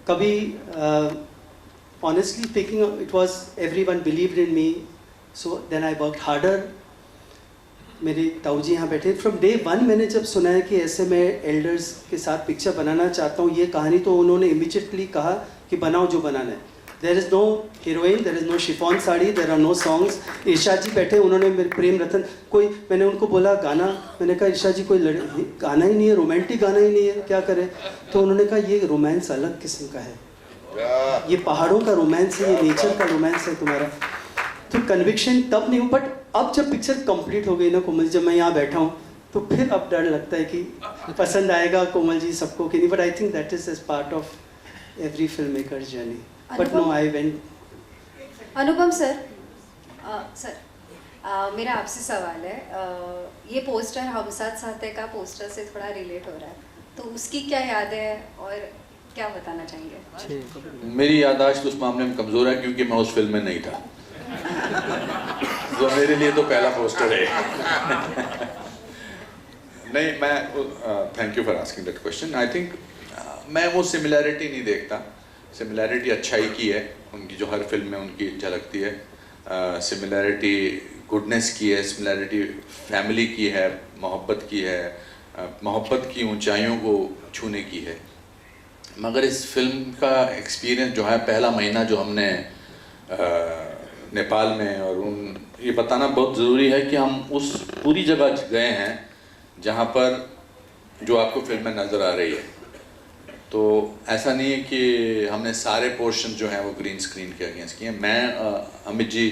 Speaker 9: कभी honestly speaking, it was everyone believed in me, so then I worked harder. मेरे ताऊ जी यहाँ बैठे. फ्रॉम डे वन मैंने जब सुना है कि ऐसे मैं एल्डर्स के साथ पिक्चर बनाना चाहता हूँ, ये कहानी, तो उन्होंने इमीडिएटली कहा कि बनाओ जो बनाना है. There is no heroine, there is no chiffon sari, there are no songs. Irshad ji बैठे, उन्होंने मेरे प्रेम रतन, कोई, मैंने उनको बोला गाना, मैंने कहा इर्शाद जी कोई गाना ही नहीं है, रोमांटिक गाना ही नहीं है, क्या करें? तो उन्होंने कहा ये रोमांस अलग किस्म का है, ये पहाड़ों का रोमांस है, ये नेचर का रोमांस है तुम्हारा. तो कन्विक्शन तब नहीं हो, बट अब जब पिक्चर कंप्लीट हो गई ना कोमल, जब मैं यहाँ बैठा हूँ, तो फिर अब डर लगता है कि पसंद आएगा कोमल जी सबको कि नहीं. But I think that is as part of every film maker journey. But no, I went.
Speaker 14: Anupam sir, मेरा आपसे सवाल है. ये पोस्टर हम साथ साथ है का पोस्टर से थोड़ा रिलेट हो रहा है, तो उसकी क्या याद है और क्या बताना चाहेंगे?
Speaker 7: मेरी याददाश्त उस मामले में कमज़ोर है क्योंकि मैं उस फिल्म में नहीं था. जो मेरे लिए तो पहला पोस्टर है. नहीं, मैं thank you for asking that question. I think मैं वो सिमिलैरिटी नहीं देखता. सिमिलैरिटी अच्छाई की है उनकी, जो हर फिल्म में उनकी झलकती है. सिमिलैरिटी गुडनेस की है, सिमिलैरिटी फैमिली की है, मोहब्बत की है, मोहब्बत की ऊंचाइयों को छूने की है. मगर इस फिल्म का एक्सपीरियंस जो है, पहला महीना जो हमने नेपाल में, और ये बताना बहुत ज़रूरी है कि हम उस पूरी जगह गए हैं जहाँ पर जो आपको फिल्म में नज़र आ रही है. तो ऐसा नहीं है कि हमने सारे पोर्शन जो हैं वो ग्रीन स्क्रीन के अगेंस्ट किए. मैं अमित जी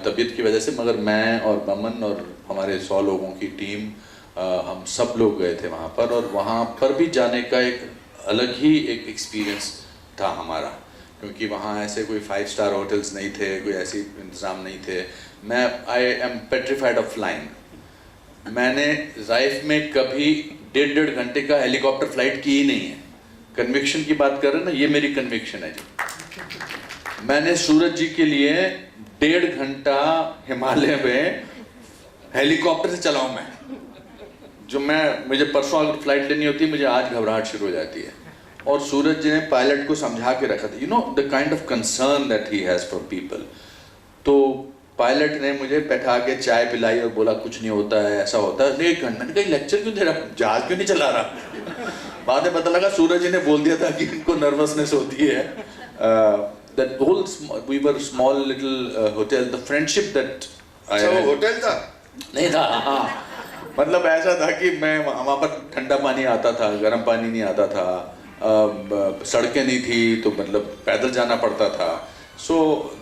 Speaker 7: तबीयत की वजह से, मगर मैं और बमन और हमारे 100 लोगों की टीम, हम सब लोग गए थे वहाँ पर. और वहाँ पर भी जाने का एक अलग ही एक एक्सपीरियंस था हमारा, क्योंकि वहाँ ऐसे कोई 5 स्टार होटल्स नहीं थे, कोई ऐसे इंतज़ाम नहीं थे. I am petrified of flying. मैंने लाइफ में कभी 1.5 घंटे का हेलीकॉप्टर फ्लाइट की ही नहीं है. कन्विक्शन की बात कर रहे हैं ना, ये मेरी कन्विक्शन है जी. मैंने सूरज जी के लिए 1.5 घंटा हिमालय में हेलीकॉप्टर से चलाऊं मैं, जो मुझे परसों अगर फ्लाइट लेनी होती है, मुझे आज घबराहट शुरू हो जाती है. और सूरज जी ने पायलट को समझा के रखा था, you know the kind of concern that he has for people. तो पायलट ने मुझे बैठा के चाय पिलाई और बोला कुछ नहीं होता है, ऐसा होता है. 1 घंटे का लेक्चर क्यों दे रहा, जहाज क्यों नहीं चला रहा. बाद में पता लगा सूरज जी ने बोल दिया था कि इनको नर्वसनेस होती है. That whole we were small little hotel, the friendship that
Speaker 8: hotel था
Speaker 7: नहीं था. हाँ, मतलब ऐसा था कि मैं वहाँ पर ठंडा पानी आता था, गर्म पानी नहीं आता था, सड़कें नहीं थी, तो मतलब पैदल जाना पड़ता था. So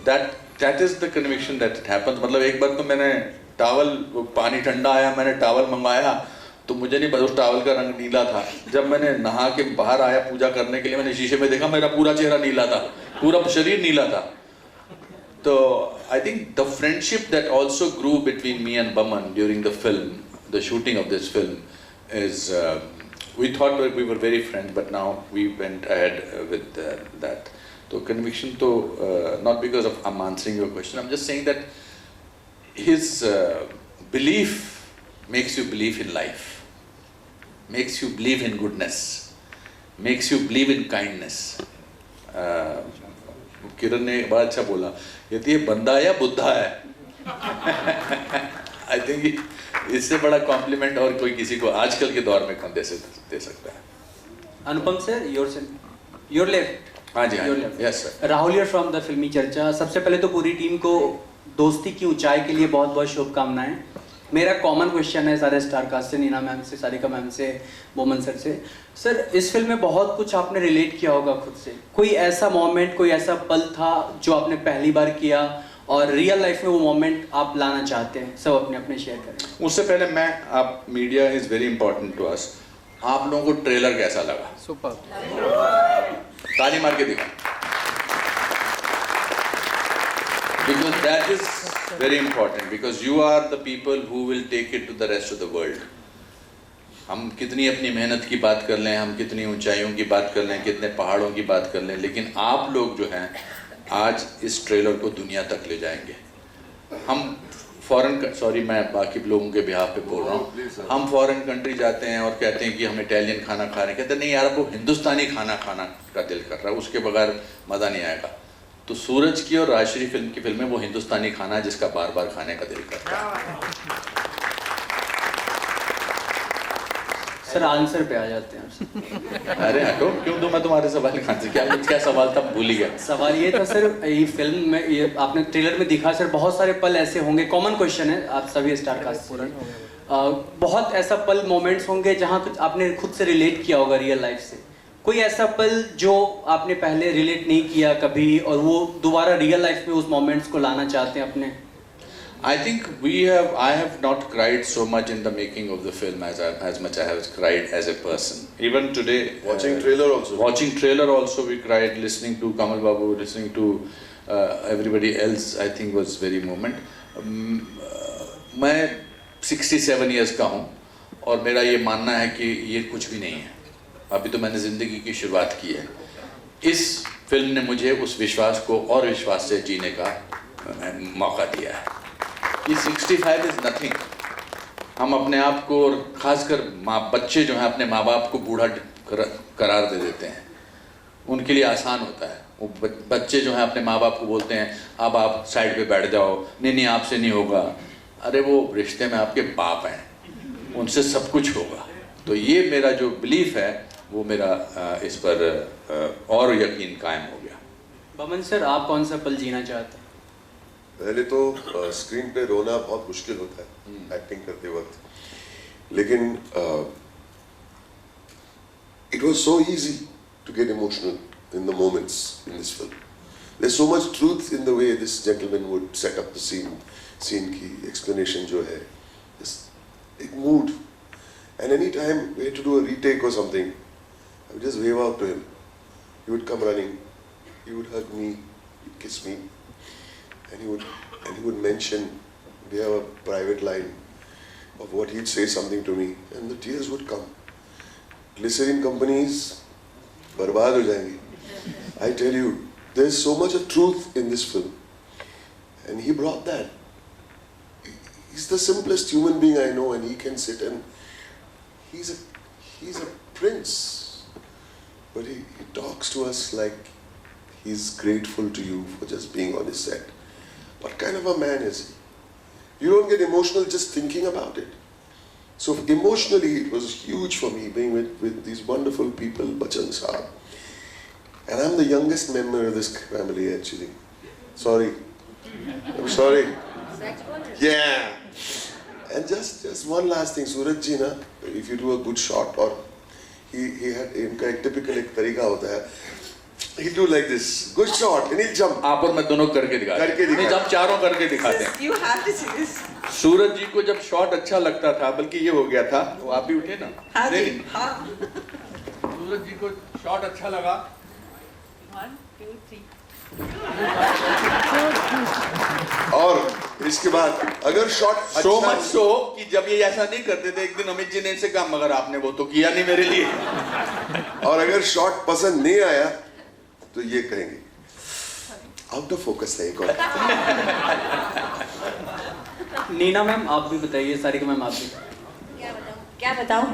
Speaker 7: that is the conviction that it happens. मतलब एक बार तो मैंने टावल, पानी ठंडा आया, मैंने टावल मंगवाया, तो मुझे नहीं पता उस टावल का रंग नीला था. जब मैंने नहा के बाहर आया पूजा करने के लिए, मैंने शीशे में देखा, मेरा पूरा चेहरा नीला था, पूरा शरीर नीला था. तो I think the friendship that also grew between me and Boman during the film, the shooting of this film, is we thought that we were very friends, but now we went ahead with that. So conviction to not because of I'm answering your question, I'm just saying that his belief makes you believe in life, makes you believe in goodness, makes you believe in kindness. किरण ने बड़ा अच्छा बोला, यदि ये बंदा या बुद्धा है. I think इससे बड़ा कॉम्प्लीमेंट और कोई किसी को आजकल के दौर में कौन दे सकता है।
Speaker 15: Anupam sir, your left.
Speaker 7: हाँ जी, हाँ जी, yes sir.
Speaker 15: Rahul here from the Filmi Charcha. सबसे पहले तो पूरी टीम को दोस्ती की ऊंचाई के लिए बहुत बहुत शुभकामनाएं। मेरा कॉमन क्वेश्चन है सारे स्टार कास्ट से, नीना मैम से, सारिका मैम से, बोमन सर से। सर, इस फिल्म में बहुत कुछ आपने रिलेट किया होगा खुद से। कोई ऐसा मोमेंट, कोई ऐसा पल था जो आपने पहली बार किया और रियल लाइफ में वो मोमेंट आप लाना चाहते हैं? सब अपने अपने शेयर करें।
Speaker 7: उससे पहले आप media is very important to us. आप लोगों को ट्रेलर कैसा लगा?
Speaker 15: सुपर।
Speaker 7: ताली मार के दिखा, because that is very important, because you are the people who will take it to the rest of the world. हम कितनी अपनी मेहनत की बात कर लें, हम कितनी ऊंचाइयों की बात कर लें, कितने पहाड़ों की बात कर लें, लेकिन आप लोग जो हैं आज इस ट्रेलर को दुनिया तक ले जाएंगे। हम सॉरी मैं बाकी लोगों के बिहाफ पे बोल रहा हूँ, हम फॉरेन कंट्री जाते हैं और कहते हैं कि हम इटालियन खाना खा रहे हैं, कहते हैं नहीं यार आपको हिंदुस्तानी खाना खाना का दिल कर रहा है, उसके बगैर मज़ा नहीं आएगा। तो सूरज की और राजश्री फिल्म की फिल्में वो हिंदुस्तानी खाना है जिसका बार बार खाने का दिल करता है।
Speaker 15: सर, आंसर पे आ जाते हैं।
Speaker 7: अरे हटो, क्यों दूं मैं तुम्हारे सवाल का आंसर? क्या सवाल था, भूल ही गया।
Speaker 15: सवाल ये था सर, ये फिल्म में ये आपने ट्रेलर में दिखा सर, बहुत सारे पल ऐसे होंगे, कॉमन क्वेश्चन है आप सभी स्टार कास्ट पूरा, बहुत ऐसा पल मोमेंट्स होंगे जहाँ कुछ आपने खुद से रिलेट किया होगा रियल लाइफ से। कोई ऐसा पल जो आपने पहले रिलेट नहीं किया कभी और वो दोबारा रियल लाइफ में उस मोमेंट्स को लाना चाहते हैं अपने?
Speaker 7: I think I have not cried so much in the making of the film as much I have cried as a person. Even today,
Speaker 8: watching trailer also we cried. Listening to Kamal Babu, listening to everybody else, I think was very moment.
Speaker 7: मैं 67 years का हूँ और मेरा ये मानना है कि ये कुछ भी नहीं है। अभी तो मैंने ज़िंदगी की शुरुआत की है। इस फिल्म ने मुझे उस विश्वास को और विश्वास से जीने का मौका दिया है। ये 65 इज़ नथिंग। हम अपने आप को और ख़ासकर बच्चे जो हैं अपने माँ बाप को बूढ़ा करार दे देते हैं। उनके लिए आसान होता है। वो बच्चे जो हैं अपने माँ बाप को बोलते हैं अब आप साइड पे बैठ जाओ, नहीं आपसे नहीं होगा। अरे वो रिश्ते में आपके बाप हैं, उनसे सब कुछ होगा। तो ये मेरा जो बिलीफ है वो मेरा इस पर और यकीन कायम हो गया।
Speaker 15: बमन सर, आप कौन सा पल जीना चाहते हैं?
Speaker 8: पहले तो स्क्रीन पे रोना बहुत मुश्किल होता है एक्टिंग करते वक्त, लेकिन it was so easy to get emotional in the moments in this film. There is so much truth in the way this gentleman would set up the scene की एक्सप्लेनेशन जो है, एक mood, and any time we had to do a retake और something, I would just wave out to him. He would come running. He would hug me, he'd kiss me, and he would mention. We have a private line of what he'd say something to me, and the tears would come. Glycerin companies, बर्बाद हो जाएंगे. I tell you, there's so much of truth in this film, and he brought that. He's the simplest human being I know, and he can sit and he's a prince. But he talks to us like he's grateful to you for just being on his set. What kind of a man is he? You don't get emotional just thinking about it. So emotionally it was huge for me being with these wonderful people, Bachchan Saab. And I'm the youngest member of this family actually. Sorry. I'm sorry. Yeah. And just one last thing, Suraj ji na, if you do a good shot or he had इनका एक typical एक तरीका होता है, he'll do like this, good shot, and he'll jump.
Speaker 7: आप और मैं दोनों करके दिखाते हैं। नहीं, जब चारों करके दिखाते हैं।
Speaker 10: You have to see this.
Speaker 7: सूरज जी को जब शॉट अच्छा लगता था, बल्कि ये हो गया था, तो आप भी उठे ना?
Speaker 10: हाँ जी,
Speaker 7: नहीं।
Speaker 10: हाँ।
Speaker 7: सूरज जी को शॉट अच्छा लगा।
Speaker 12: 1, 2, 3।
Speaker 8: और इसके बाद अगर शॉट
Speaker 7: so much so कि जब ये ऐसा नहीं करते थे, एक दिन अमित जी ने इनसे कहा मगर आपने वो तो किया नहीं मेरे लिए।
Speaker 8: और अगर शॉट पसंद नहीं आया तो ये कहेंगे आउट ऑफ फोकस है एक और।
Speaker 15: नीना मैम, आप भी बताइए, सारिका मैम आप भी।
Speaker 10: क्या बताऊं?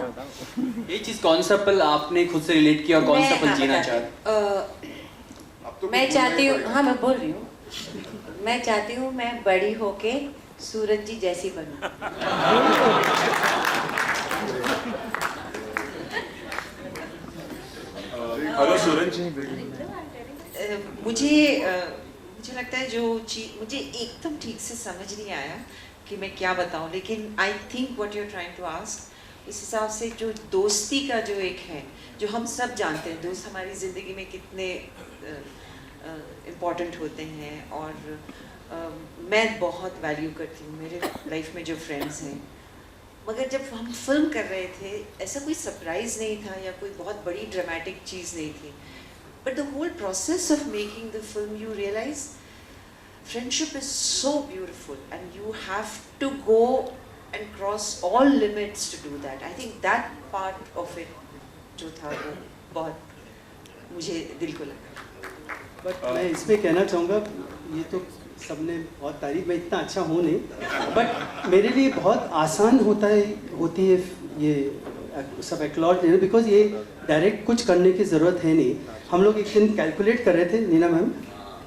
Speaker 15: ये चीज कौन सा पल आपने खुद से रिलेट किया और कौन सा पल जीना चाहते?
Speaker 10: मैं चाहती हूँ, हाँ मैं बोल रही हूँ, मैं चाहती हूँ मैं बड़ी होके सूरज जी जैसी बनूं।
Speaker 16: हेलो सूरज।
Speaker 10: मुझे लगता है जो चीज मुझे एकदम ठीक से समझ नहीं आया कि मैं क्या बताऊं, लेकिन I think what you are trying to ask, इस हिसाब से जो दोस्ती का जो एक है, जो हम सब जानते हैं दोस्त हमारी ज़िंदगी में कितने इम्पॉर्टेंट होते हैं, और मैं बहुत वैल्यू करती हूँ मेरे लाइफ में जो फ्रेंड्स हैं। मगर जब हम फिल्म कर रहे थे ऐसा कोई सरप्राइज़ नहीं था या कोई बहुत बड़ी ड्रामेटिक चीज़ नहीं थी, but the whole process of making the film you realise friendship is so beautiful and you have to go and cross all limits to do that. I think that part of it जो था वो बहुत मुझे दिल को लगा।
Speaker 9: But मैं इसमें कहना चाहूँगा, ये तो सबने बहुत तारीफ, मैं इतना अच्छा हूँ नहीं, बट मेरे लिए बहुत आसान होती है ये सब एक्लॉट लेना, बिकॉज ये डायरेक्ट कुछ करने की ज़रूरत है नहीं। हम लोग एक दिन कैलकुलेट कर रहे थे Neena ma'am,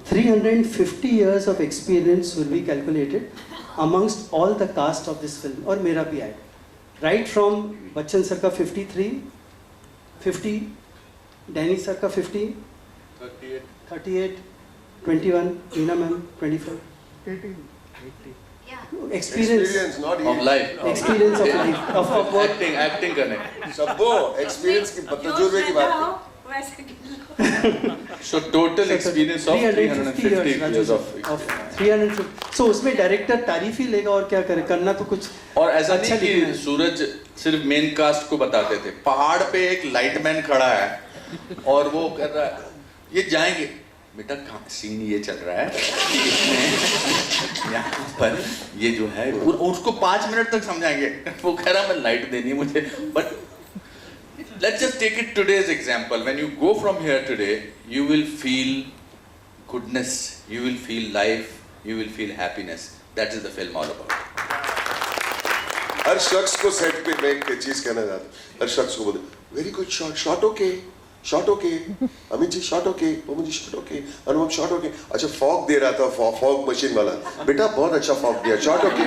Speaker 9: 350 years of experience will be calculated amongst all the cast of this film, और मेरा भी आया, right from बच्चन सर का 53, 50, डैनी सर का 50, 38, 21, Neena ma'am 25, 18, 80. Experience
Speaker 8: not
Speaker 7: of life.
Speaker 9: Experience of life, of work.
Speaker 7: Acting करने।
Speaker 8: सबो experience की तजुर्बे की बात।
Speaker 7: So total experience of 350 years of
Speaker 9: 350. So उसमें डायरेक्टर तारीफ ही लेगा और क्या करे, करना तो कुछ।
Speaker 7: और ऐसा नहीं कि सूरज सिर्फ मेन कास्ट को बताते थे, पहाड़ पे एक लाइटमैन खड़ा है और वो कर रहा है, ये जाएंगे बेटा सीन ये चल रहा है यहाँ पर, ये जो है उसको 5 मिनट तक समझाएंगे, वो कह रहा मैं लाइट देनी है मुझे। But let's just take it today's example. When you go from here today, you will feel goodness, you will feel life, you will feel happiness. That is the film all about.
Speaker 8: हर शख्स को set पे मैं एक चीज कहना चाहता हूँ, हर शख्स को बोलते very good shot, shot okay, shot okay, Amit ji shot okay, Mohammad ji shot okay, Anupam shot okay. अच्छा फॉग दे रहा था, फॉग मशीन वाला, बेटा बहुत अच्छा फॉग दिया, शॉट ओके।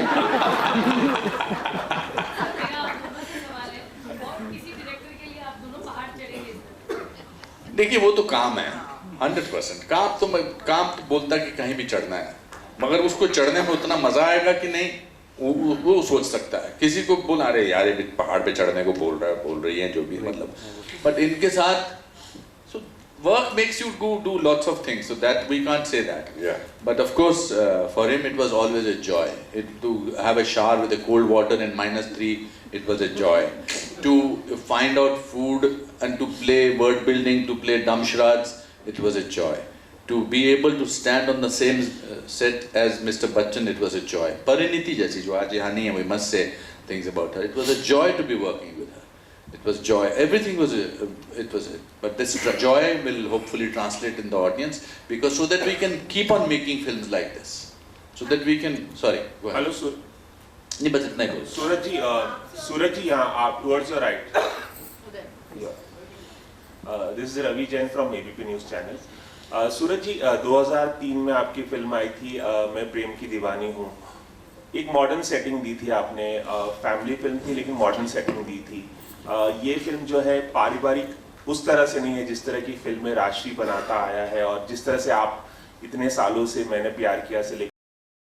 Speaker 7: देखिए वो तो काम है 100%, काम तो बोलता कि कहीं भी चढ़ना है, मगर उसको चढ़ने में उतना मजा आएगा कि नहीं वो सोच सकता है। किसी को बोल अरे यार ये पहाड़ पे चढ़ने को बोल रही है जो भी मतलब, बट इनके साथ so work makes you do lots of things, so that we can't say that.
Speaker 8: Yeah.
Speaker 7: But of course for him it was always a joy. To have a shower with the cold water in -3, it was a joy. To find out food and to play word building, to play damshrads, it was a joy. To be able to stand on the same set as Mr. Bachchan, it was a joy. Pariniti jaisi jo aaj yahan nahi hai, we must say things about her. It was a joy to be working with her. It was joy. Everything was but this joy will hopefully translate in the audience, because so that we can keep on making films like this, so that we can. Sorry, go ahead.
Speaker 16: Hello
Speaker 7: नहीं बस इतना ही बोलो।
Speaker 16: सूरज जी यहाँ आप towards your right. This is Ravi Jain from ABP News Channel. सूरज जी 2003 में आपकी film आई थी मैं प्रेम की दीवानी हूँ। एक मॉडर्न सेटिंग दी थी आपने, फैमिली फिल्म थी लेकिन मॉडर्न सेटिंग दी थी। ये फिल्म जो है पारिवारिक उस तरह से नहीं है जिस तरह की फिल्में राशि बनाता आया है, और जिस तरह से आप इतने सालों से मैंने प्यार किया से लेकर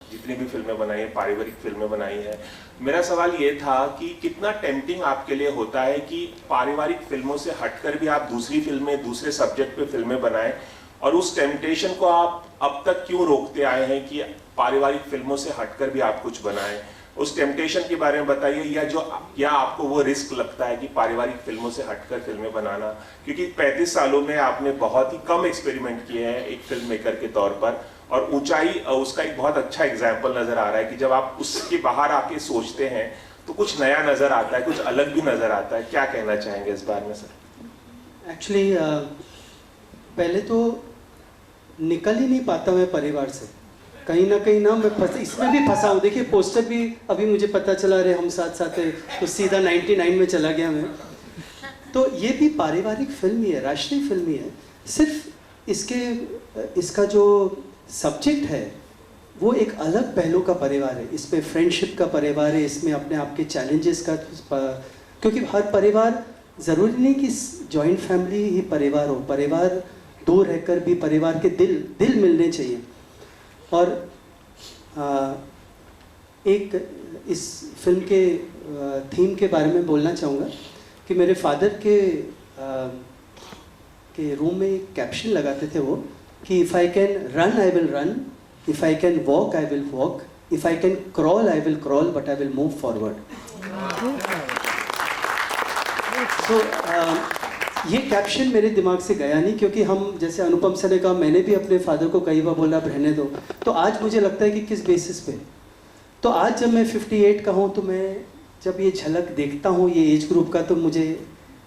Speaker 16: जितनी भी फिल्में बनाई है, पारिवारिक फिल्में बनाई है। मेरा सवाल ये था कि कितना टेम्पटिंग आपके लिए होता है कि पारिवारिक फिल्मों से हटकर भी आप दूसरी फिल्में, दूसरे सब्जेक्ट पे फिल्में बनाएं, और उस टेम्पटेशन को आप अब तक क्यों रोकते आए हैं कि पारिवारिक फिल्मों से हटकर भी आप कुछ बनाएं? उस टेम्पटेशन के बारे में बताइए, या आपको वो रिस्क लगता है कि पारिवारिक फिल्मों से हटकर फिल्में बनाना? क्योंकि 35 सालों में आपने बहुत ही कम एक्सपेरिमेंट किए हैं एक फिल्म मेकर के तौर पर, और ऊंचाई उसका एक बहुत अच्छा एग्जाम्पल नजर आ रहा है कि जब आप उसके बाहर आके सोचते हैं तो कुछ नया नजर आता है, कुछ अलग भी नजर आता है। क्या कहना चाहेंगे इस बारे में सर?
Speaker 9: एक्चुअली पहले तो निकल ही नहीं पाता मैं परिवार से, कहीं ना कहीं ना मैं इसमें भी फंसा हूँ। देखिए पोस्टर भी अभी मुझे पता चला रहे हम साथ साथ है, तो सीधा 99 में चला गया मैं। तो ये भी पारिवारिक फिल्म ही है, राष्ट्रीय फिल्म ही है। सिर्फ इसका जो सब्जेक्ट है वो एक अलग पहलू का परिवार है। इसमें फ्रेंडशिप का परिवार है, इसमें अपने आप के चैलेंजेस का, क्योंकि हर परिवार ज़रूरी नहीं कि जॉइंट फैमिली ही परिवार हो, परिवार दूर रहकर भी परिवार के दिल मिलने चाहिए। और एक इस फिल्म के थीम के बारे में बोलना चाहूँगा कि मेरे फादर के रूम में एक कैप्शन लगाते थे वो कि if I can run I will run, if I can walk I will walk, if I can crawl I will crawl, but I will move forward. तो ये कैप्शन मेरे दिमाग से गया नहीं, क्योंकि हम जैसे अनुपम सर ने कहा, मैंने भी अपने फादर को कई बार बोला रहने दो, तो आज मुझे लगता है कि किस बेसिस पे। तो आज जब मैं 58 का हूँ, तो मैं जब ये झलक देखता हूँ ये एज ग्रुप का, तो मुझे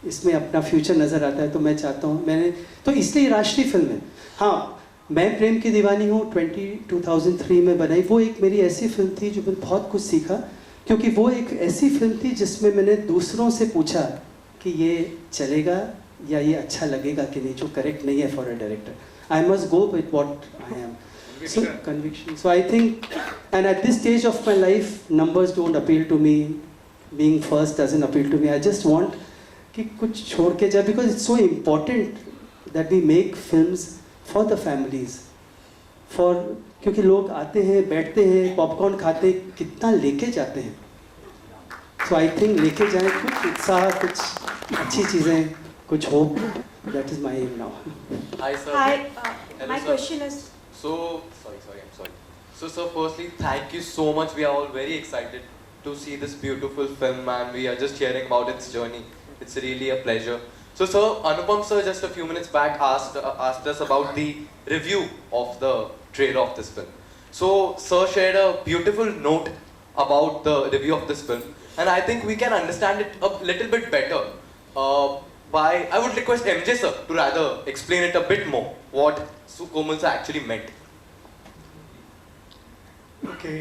Speaker 9: इसमें अपना फ्यूचर नज़र आता है। तो मैं चाहता हूँ, मैंने तो इसलिए राष्ट्रीय फिल्म है। हाँ, मैं प्रेम की दीवानी हूँ 2003 में बनाई। वो एक मेरी ऐसी फिल्म थी जो मैंने बहुत कुछ सीखा, क्योंकि वो एक ऐसी फिल्म थी जिसमें मैंने दूसरों से पूछा कि ये चलेगा या ये अच्छा लगेगा कि नहीं, जो करेक्ट नहीं है for a director. I must go with what I am. So conviction. So I think, and at this stage of my life, numbers don't appeal to me. Being first doesn't appeal to me. I just want कि कुछ छोड़ के जाए, because it's so important that we make films for the families. For क्योंकि लोग आते हैं, बैठते हैं, पॉपकॉर्न खाते हैं, कितना लेके जाते हैं। So I think लेके जाएं कुछ उत्साह, कुछ अच्छी चीज़ें, कुछ hope. That is my aim now.
Speaker 17: Hi sir.
Speaker 18: Hi. My question is.
Speaker 17: I'm sorry. So sir, firstly, thank you so much. We are all very excited to see this beautiful film, and we are just hearing about its journey. It's really a pleasure. So sir, Anupam sir just a few minutes back asked us about the review of the trailer of this film. So sir shared a beautiful note about the review of this film, and I think we can understand it a little bit better. I would request MJ sir to rather explain it a bit more, what Komal sir actually meant.
Speaker 5: Okay.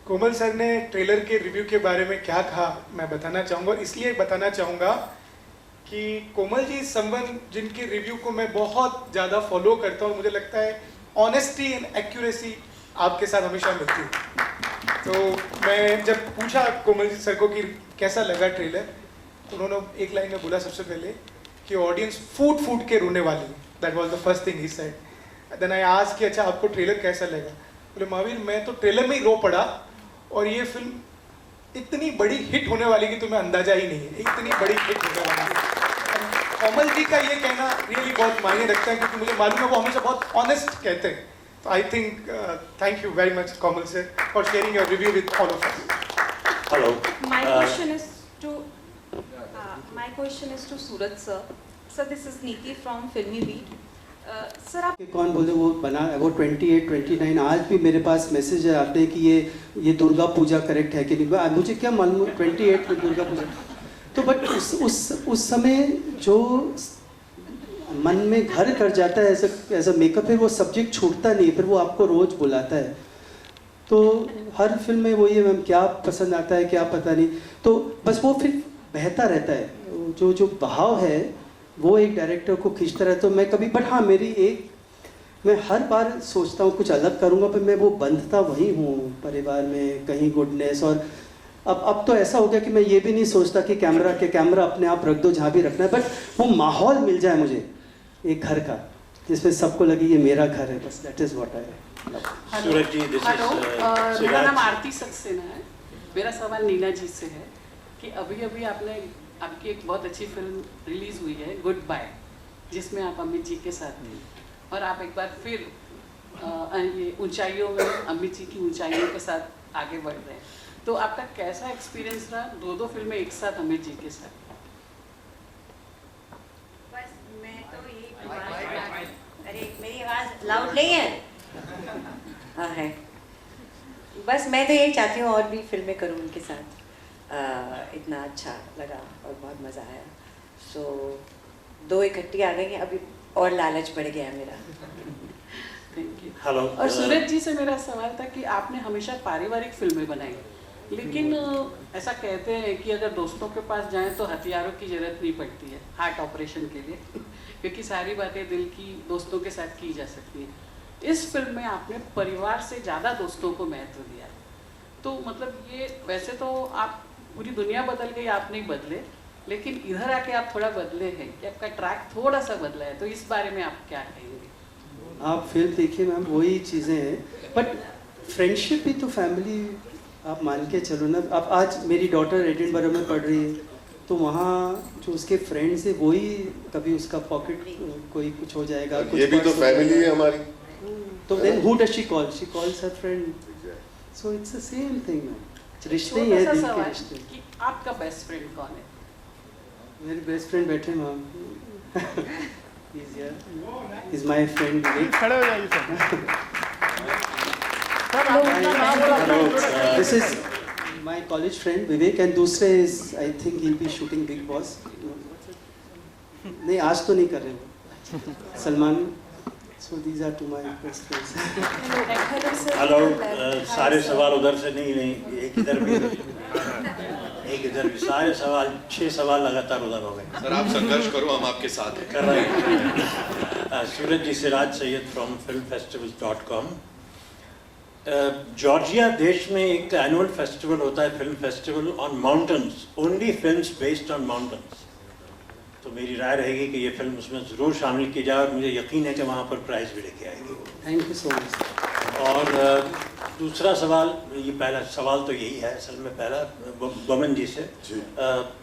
Speaker 5: Komal sir ने trailer के review के बारे में क्या कहा मैं बताना चाहूँगा, इसलिए बताना चाहूँगा कि कोमल जी समवन जिनके रिव्यू को मैं बहुत ज़्यादा फॉलो करता हूँ। मुझे लगता है ऑनेस्टी एंड एक्यूरेसी आपके साथ हमेशा मिलती है। तो मैं जब पूछा कोमल जी सर को कि कैसा लगा ट्रेलर, तो उन्होंने एक लाइन में बोला सबसे पहले कि ऑडियंस फूट के रोने वाली है। That was the first thing he said. Then I asked कि अच्छा आपको ट्रेलर कैसा लगा। बोले महावीर मैं तो ट्रेलर में ही रो पड़ा, और ये फिल्म इतनी बड़ी हिट होने वाली कि तुम्हें अंदाजा ही नहीं है, इतनी बड़ी हिट होने वाली है। कोमल जी का ये कहना रियली बहुत मायने रखता है, क्योंकि मुझे मालूम है वो हमेशा बहुत ऑनेस्ट कहते हैं। तो I think thank you very much Komal sir for sharing your review with all of us.
Speaker 18: Hello. My question is to Suraj sir. Sir, this is Niki from Filmy Beat. Sir, आप
Speaker 9: कौन बोले वो बना वो 28, 29 आज भी मेरे पास message आते हैं कि ये दुर्गा पूजा करेक्ट है कि नहीं। मुझे क्या मालूम 28 में दुर्गा पूजा। तो बट उस समय जो मन में घर कर जाता है एज अ मेकअप है, वो सब्जेक्ट छूटता नहीं, फिर वो आपको रोज़ बुलाता है। तो हर फिल्म में वो ये मैम क्या पसंद आता है क्या पता नहीं, तो बस वो फिर बहता रहता है। जो बहाव है वो एक डायरेक्टर को खींचता रहता है। तो मैं कभी बट हाँ मैं हर बार सोचता हूँ कुछ अलग करूँगा, पर मैं वो बंधता वही हूँ परिवार में कहीं गुडनेस। और अब तो ऐसा हो गया कि मैं ये भी नहीं सोचता कि कैमरा अपने आप रख दो जहाँ भी रखना है, बट वो माहौल मिल जाए मुझे एक घर का जिसमें सबको लगे ये मेरा घर है, बस दैट इज़ व्हाट आई।
Speaker 19: सूरज जी,
Speaker 12: मेरा नाम आरती सक्सेना है। मेरा सवाल नीना जी से है कि अभी आपकी एक बहुत अच्छी फिल्म रिलीज़ हुई है गुड बाय, जिसमें आप अमित जी के साथ थे, और आप एक बार फिर ये ऊंचाइयों में अमित जी की ऊंचाइयों के साथ आगे बढ़ रहे हैं। तो आपका कैसा एक्सपीरियंस रहा दो फिल्में एक साथ अमित जी के साथ?
Speaker 10: बस मैं तो ये अरे मेरी आवाज़ लाउड नहीं है? हाँ है। बस मैं तो यही चाहती हूँ और भी फिल्में करूँ उनके साथ। इतना अच्छा लगा और बहुत मज़ा आया। सो दो इकट्ठी आ गई हैं, अभी और लालच बढ़ गया मेरा।
Speaker 12: Thank you.
Speaker 19: हेलो।
Speaker 12: और सूरज जी से मेरा सवाल था कि आपने हमेशा पारिवारिक फिल्में बनाई, लेकिन ऐसा कहते हैं कि अगर दोस्तों के पास जाएं तो हथियारों की ज़रूरत नहीं पड़ती है हार्ट ऑपरेशन के लिए क्योंकि सारी बातें दिल की दोस्तों के साथ की जा सकती हैं।
Speaker 19: इस फिल्म में आपने परिवार से ज़्यादा दोस्तों को महत्व दिया है। तो मतलब ये वैसे तो आप पूरी दुनिया बदल गई, आप नहीं बदले, लेकिन इधर आके आप थोड़ा बदले हैं कि आपका ट्रैक थोड़ा सा बदला है, तो इस बारे में आप क्या कहेंगे?
Speaker 9: आप फिल्म देखिए मैम, वही चीज़ें हैं, बट फ्रेंडशिप भी तो फैमिली आप मान के चलो ना। आप आज मेरी डॉटर एडिनबरा में पढ़ रही है, तो वहाँ जो उसके फ्रेंड्स है वही, कभी उसका पॉकेट कोई कुछ हो जाएगा,
Speaker 8: ये भी तो फैमिली है हमारी।
Speaker 9: तो then who does she call? She calls her friend, so it's the same thing ma'am. रिश्ते ही है, दिल के रिश्ते।
Speaker 19: कि आपका बेस्ट फ्रेंड कौन है?
Speaker 9: मेरे बेस्ट फ्रेंड बैठे ma'am, is my friend Vivek.
Speaker 11: खड़े हो जाइए sir.
Speaker 9: This is my college friend Vivek, and दूसरे is I think he will be shooting Bigg Boss. नहीं, आज तो नहीं कर रहे वो, Salman. So these are to my best friends.
Speaker 20: Hello, सारे सवाल उधर से नहीं, एक इधर भी, एक इधर भी, सारे सवाल 6 सवाल लगातार उधर हो गए।
Speaker 1: सर आप संघर्ष करो, हम आपके साथ हैं।
Speaker 20: कर रहे हैं। Suraj ji, Siraj Syed from filmfestivals.com। Georgia देश में एक एनुअल फेस्टिवल होता है, film festival on mountains, only films based on mountains. तो मेरी राय रहेगी कि ये फिल्म उसमें ज़रूर शामिल की जाए, और मुझे यकीन है कि वहाँ पर प्राइज़ भी लेके आएगी।
Speaker 9: Thank you so much.
Speaker 20: और दूसरा सवाल, ये पहला सवाल तो यही है असल में, पहला बमन जी से।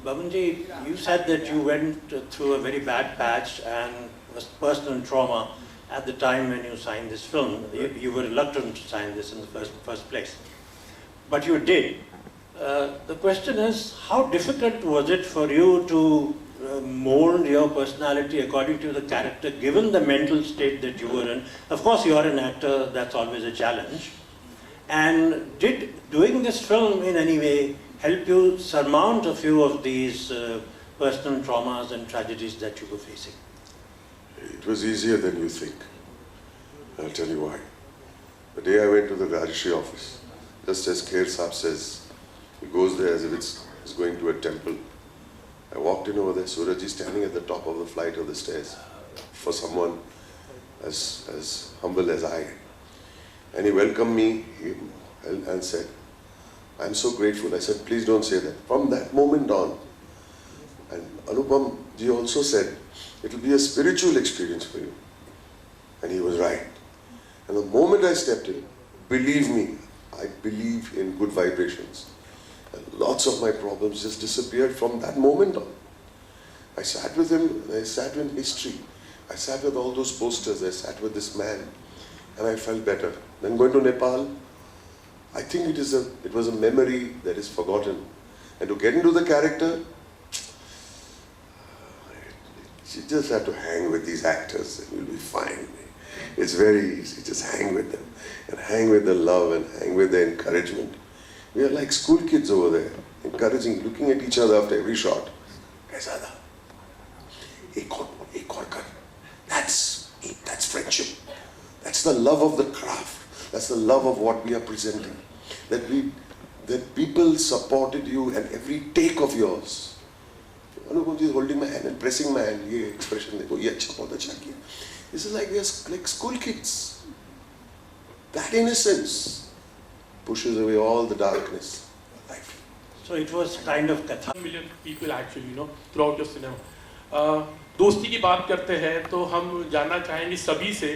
Speaker 20: Boman ji, you said that you went through a very bad patch and personal trauma at the time when you signed this film. You were reluctant to sign this in the first place, but you did. The question is, how difficult was it for you to mold your personality according to the character, given the mental state that you were in? Of course, you are an actor, that's always a challenge. And did doing this film in any way help you surmount a few of these personal traumas and tragedies that you were facing?
Speaker 8: It was easier than you think. I'll tell you why. The day I went to the Rajashri office, just as Kher Saab says, he goes there as if it's going to a temple. I walked in over there, Suraj is standing at the top of the flight of the stairs for someone as humble as I am. And he welcomed me and said, I'm so grateful. I said, please don't say that. From that moment on, and Anupam ji also said, it will be a spiritual experience for you. And he was right. And the moment I stepped in, believe me, I believe in good vibrations. And lots of my problems just disappeared from that moment on. I sat with him, and I sat in history. I sat with all those posters, I sat with this man, and I felt better. Then going to Nepal, I think it was a memory that is forgotten. And to get into the character, you just have to hang with these actors and you'll be fine. It's very easy. Just hang with them and hang with the love and hang with the encouragement. We are like school kids over there, encouraging, looking at each other after every shot. Kaisa tha? Ek aur kar. That's friendship. That's the love of the craft. That's the love of what we are presenting. That people supported you and every take of yours. Anupam ji is holding my hand and pressing my hand. ये expression देखो, ये अच्छा, बहुत अच्छा किया. This is like we are like school kids. That innocence pushes away all the darkness of life.
Speaker 20: So it was kind of cathartic.
Speaker 21: Million people actually, throughout your cinema. दोस्ती की बात करते हैं तो हम जानना चाहेंगे सभी से,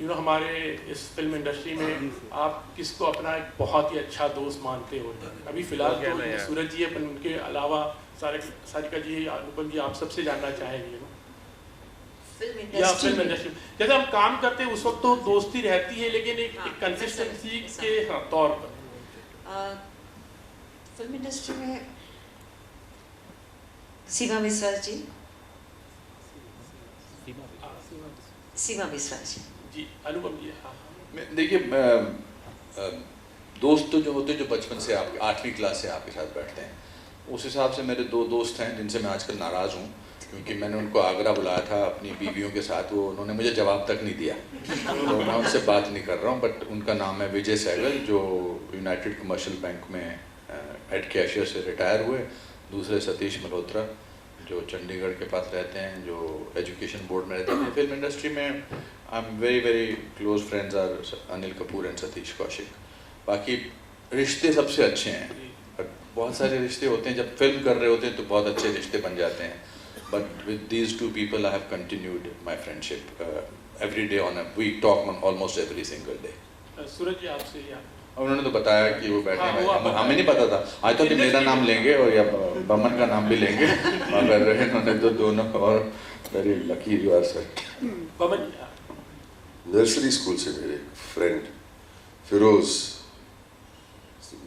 Speaker 21: हमारे इस फिल्म इंडस्ट्री में आप किसको अपना एक बहुत ही अच्छा दोस्त मानते हो? अभी फिलहाल तो सूरज जी है, पर उनके अलावा सारिका जी, अनुपम जी, आप सबसे जानना चाहेंगे या फिल्म इंडस्ट्री जैसे हम काम करते हैं उस वक्त तो दोस्ती रहती है, लेकिन एक कंसिस्टेंसी के तौर पर
Speaker 10: फिल्म इंडस्ट्री में सीमा विश्वास जी, सीमा विश्वास
Speaker 21: जी, अनुपम जी।
Speaker 7: देखिए, दोस्त तो जो होते हैं जो बचपन से आप 8वीं क्लास से आपके साथ बैठते हैं, उस हिसाब से मेरे 2 दोस्त हैं जिनसे मैं आजकल नाराज़ हूँ, क्योंकि मैंने उनको आगरा बुलाया था अपनी बीवियों के साथ, उन्होंने मुझे जवाब तक नहीं दिया, तो मैं उनसे बात नहीं कर रहा हूँ। बट उनका नाम है विजय सहगल, जो यूनाइटेड कमर्शियल बैंक में हेड कैशियर से रिटायर हुए। दूसरे सतीश मल्होत्रा, जो चंडीगढ़ के पास रहते हैं, जो एजुकेशन बोर्ड में रहते हैं। फिल्म इंडस्ट्री में I'm very close friends are Anil Kapoor and Satish Kaushik. बाकी रिश्ते सबसे अच्छे हैं, बहुत सारे रिश्ते होते हैं जब फिल्म कर रहे होते हैं तो बहुत अच्छे रिश्ते बन जाते हैं, but with these two people I have continued my friendship every day we talk on almost every single day.
Speaker 21: सूरज जी आपसे या
Speaker 7: उन्होंने तो बताया कि वो बैठे हैं, हमें नहीं पता था, आज तो मेरा नाम लेंगे और या बमन का नाम भी लेंगे, मगर इन्होंने तो दोनों, और very lucky you are sir.
Speaker 21: बमन
Speaker 8: नर्सरी स्कूल से मेरे friend Firoz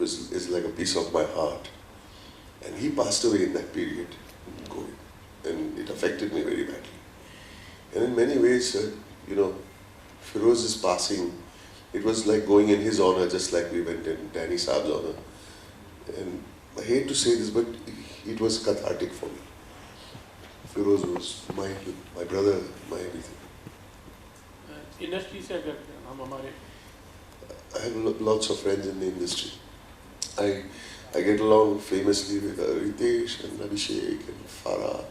Speaker 8: is like a piece of my heart, and he passed away in that period, COVID, and it affected me very badly. And in many ways, you know, Firoz's passing, it was like going in his honor, just like we went in Danny Saab's honor. And I hate to say this, but it was cathartic for me. Firoz was my brother, my everything.
Speaker 21: Industry से अगर हम हमारे
Speaker 8: I have lots of friends in the industry. I get along famously with Ritesh and Abhishek and Farah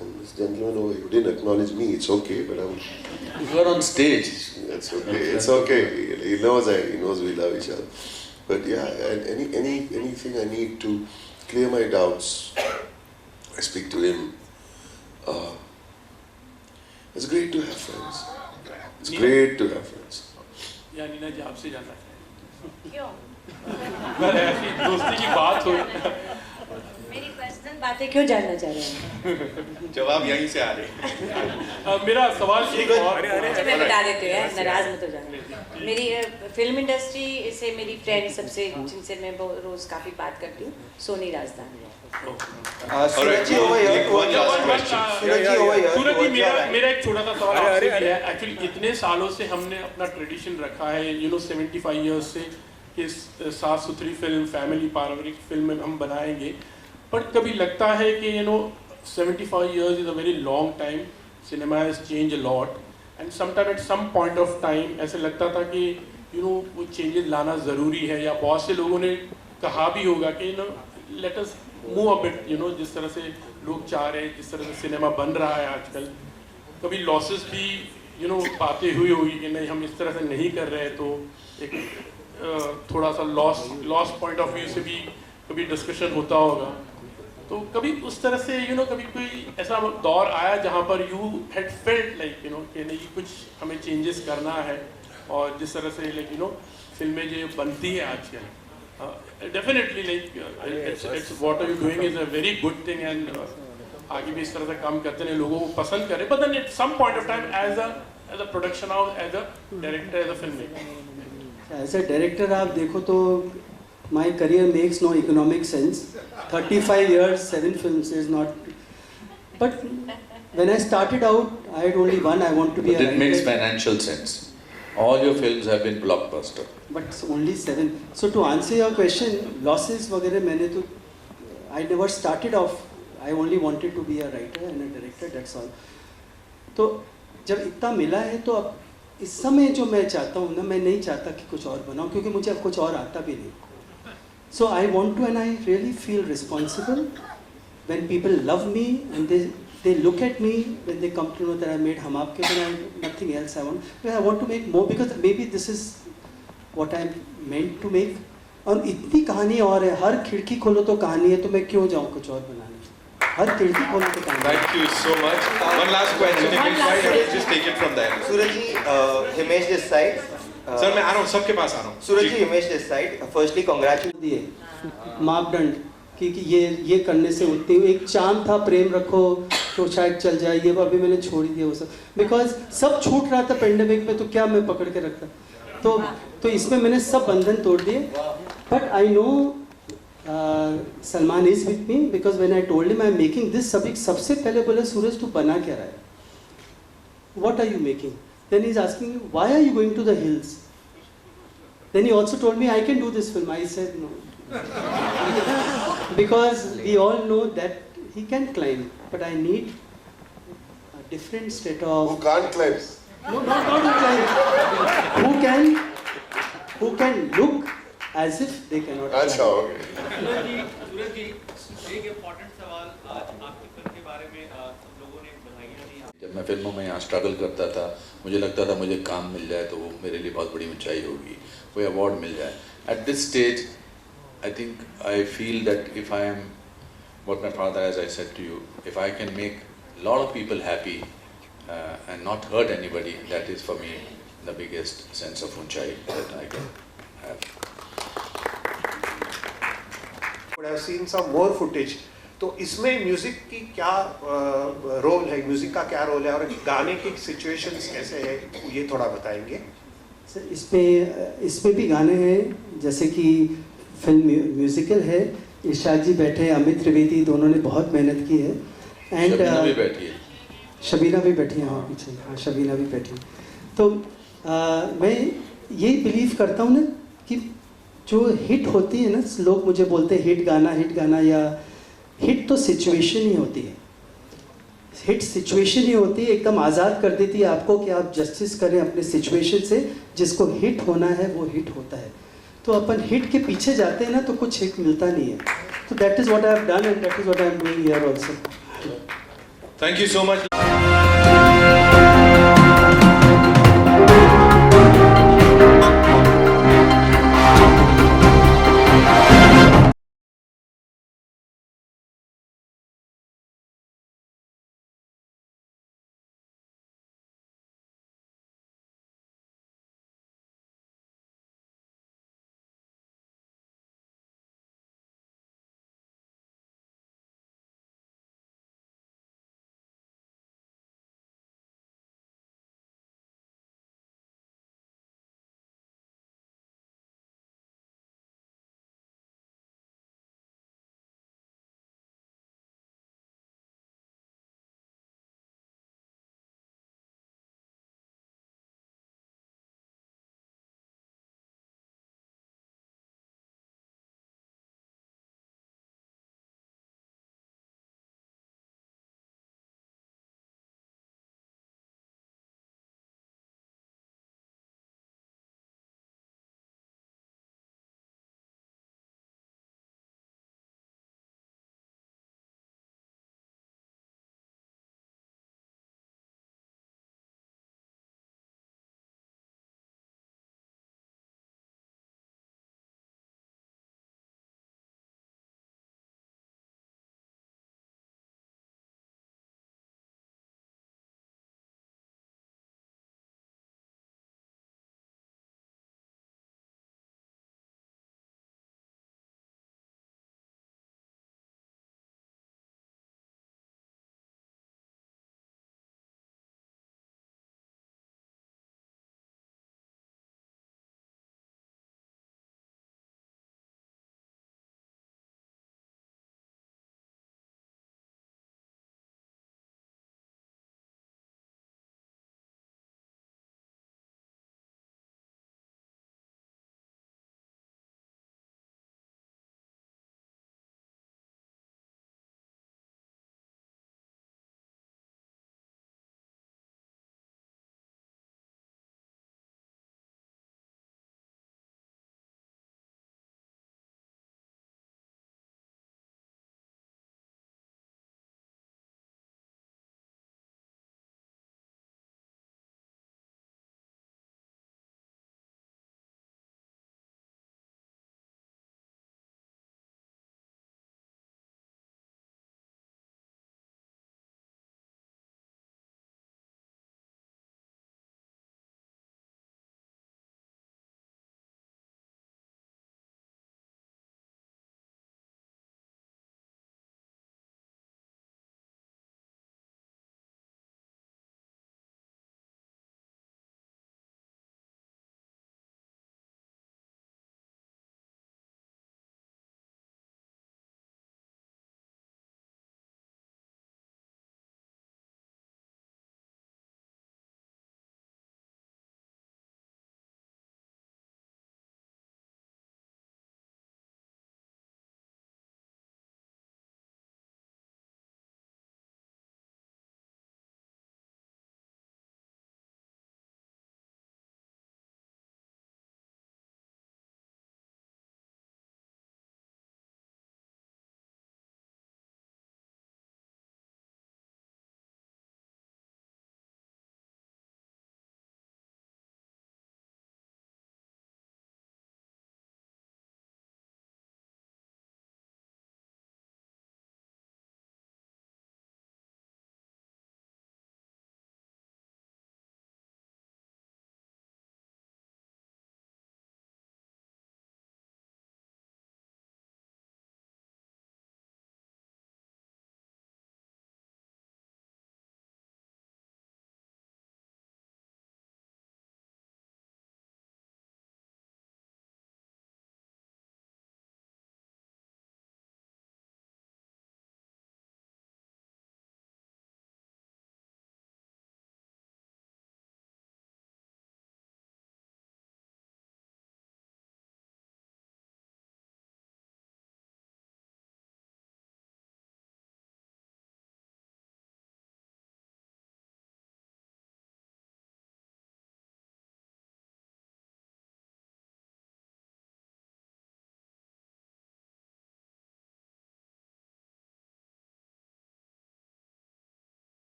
Speaker 8: and this gentleman over here who didn't acknowledge me. It's okay, but
Speaker 7: you are on stage.
Speaker 8: It's okay. It's okay. He knows we love each other. But yeah, and anything I need to clear my doubts, I speak to him. It's great to have friends. It's great to have friends.
Speaker 21: या नीना जी आपसे जानना चाहेंगे
Speaker 4: क्यों?
Speaker 21: ऐसी दोस्ती की बात हो,
Speaker 4: मेरी पर्सनल बातें क्यों जानना चाह रहे हैं?
Speaker 1: जवाब यहीं से आ रहे हैं।
Speaker 21: मेरा सवाल एक और
Speaker 4: मैं बता देती हूँ, नाराज मत हो जाना। मेरी फिल्म इंडस्ट्री से मेरी फ्रेंड सबसे जिनसे मैं रोज काफी बात करती हूँ, सोनी राजधानी।
Speaker 21: सूरज जी मेरा एक छोटा सा सवाल आपसे भी है। एक्चुअली इतने सालों से हमने अपना ट्रेडिशन रखा है, 75 इयर्स से कि साफ सुथरी फिल्म, फैमिली पारिवारिक फिल्म हम बनाएंगे, बट कभी लगता है कि 75 years is a very long time, cinema has changed a lot, and sometime at some point of time ऐसे लगता था कि वो चेंजेस लाना ज़रूरी है, या बहुत से लोगों ने कहा भी होगा कि let us move a bit, जिस तरह से लोग चाह रहे हैं, जिस तरह से सिनेमा बन रहा है आजकल, कभी लॉसेस भी बातें हुई होगी कि नहीं हम इस तरह से नहीं कर रहे, तो एक थोड़ा सा लॉस पॉइंट ऑफ व्यू से भी कभी डिस्कशन होता होगा, तो कभी उस तरह से कभी कोई ऐसा दौर आया जहाँ पर यू हैड फेल्ट लाइक कि नहीं कुछ हमें चेंजेस करना है, और जिस तरह से लाइक फिल्में जो बनती है आजकल, definitely like it's what are you doing is a very good thing, and आगे भी इस तरह से काम करते हैं, लोगों को पसंद करें, but then at some point of time as a production house, as a director, as a film maker,
Speaker 9: as a director आप देखो तो my career makes no economic sense. 35 years, 7 films is not. But when I started out, I had only one. I want to be a writer.
Speaker 7: It makes financial sense. All your films have been blockbuster.
Speaker 9: But it's only 7. So to answer your question, losses वगैरह मैंने तो I never started off. I only wanted to be a writer and a director. That's all. तो जब इतना मिला है तो अब इस समय जो मैं चाहता हूँ ना, मैं नहीं चाहता कि कुछ और बनाऊँ, क्योंकि मुझे अब कुछ और आता भी नहीं. So I want to, and I really feel responsible when people love me and they look at me when they come to know that I made Hum Aapke, then nothing else I want. But I want to make more because maybe this is what I'm meant to make. और इतनी कहानी और है, हर खिड़की खोलो तो कहानी है, तो मैं क्यों जाऊँ कुछ और बनाने? हर खिड़की खोलो तो कहानी.
Speaker 1: Thank you so much. One last question. Just take it from there.
Speaker 2: Suraj ji, Himesh this side.
Speaker 1: Sir मैं आ रहा हूँ, सबके पास आ रहा हूँ.
Speaker 2: Suraj ji, Himesh this side. Firstly congratulate
Speaker 9: दिए मापदंड कि ये करने से उतनी एक चांद था, प्रेम रखो तो शायद चल जाए, ये अभी मैंने छोड़ दिया वो सब, बिकॉज सब छूट रहा था पेंडेमिक में, तो क्या मैं पकड़ के रखता, तो इसमें मैंने सब बंधन तोड़ दिए. But I know Salman is with me, because when I told him I am making this, सबसे पहले बोले सूरज तू बना क्या रहा है, what are you making. Then he's asking me, why are you going to the hills? Then he also told me, I can do this film. I said no. Because we all know that he can climb, but I need a different state of...
Speaker 8: Who can't climb?
Speaker 9: No, not who climb. Who can look as if they cannot climb.
Speaker 8: अच्छा, okay.
Speaker 22: सूरज जी, एक important सवाल, आज आपकी film के बारे में सब लोगों ने बधाइयाँ दी.
Speaker 7: जब मैं फिल्मों में यहाँ स्ट्रगल करता था, मुझे लगता था मुझे काम मिल जाए तो वो मेरे लिए बहुत बड़ी ऊंचाई होगी, कोई अवार्ड मिल जाए. At this stage I think I feel that if I am what my father, as I said to you, if I can make a lot of people happy and not hurt anybody, that is for me the biggest sense of unchai that I can have.
Speaker 3: Would have seen some more footage. तो इसमें music की क्या role है, music का क्या role है और गाने की सिचुएशंस कैसे है, ये थोड़ा बताएंगे.
Speaker 9: सर इसमें भी गाने हैं, जैसे कि फिल्म म्यूजिकल है. इरशाद जी बैठे हैं, अमित त्रिवेदी, दोनों ने बहुत मेहनत की है. एंड
Speaker 7: शबीना भी बैठी है.
Speaker 9: शबीना भी बैठी है वहाँ पीछे. हाँ, शबीना भी बैठी है. तो मैं ये बिलीव करता हूँ ना कि जो हिट होती है ना, लोग मुझे बोलते हैं हिट गाना, या हिट तो सिचुएशन ही होती है. हिट सिचुएशन ही होती है, एकदम आज़ाद कर देती है आपको कि आप जस्टिस करें अपने सिचुएशन से. जिसको हिट होना है वो हिट होता है. तो अपन हिट के पीछे जाते हैं ना तो कुछ हिट मिलता नहीं है. तो that is what I have done and that is what I am doing here also.
Speaker 1: Thank you so much.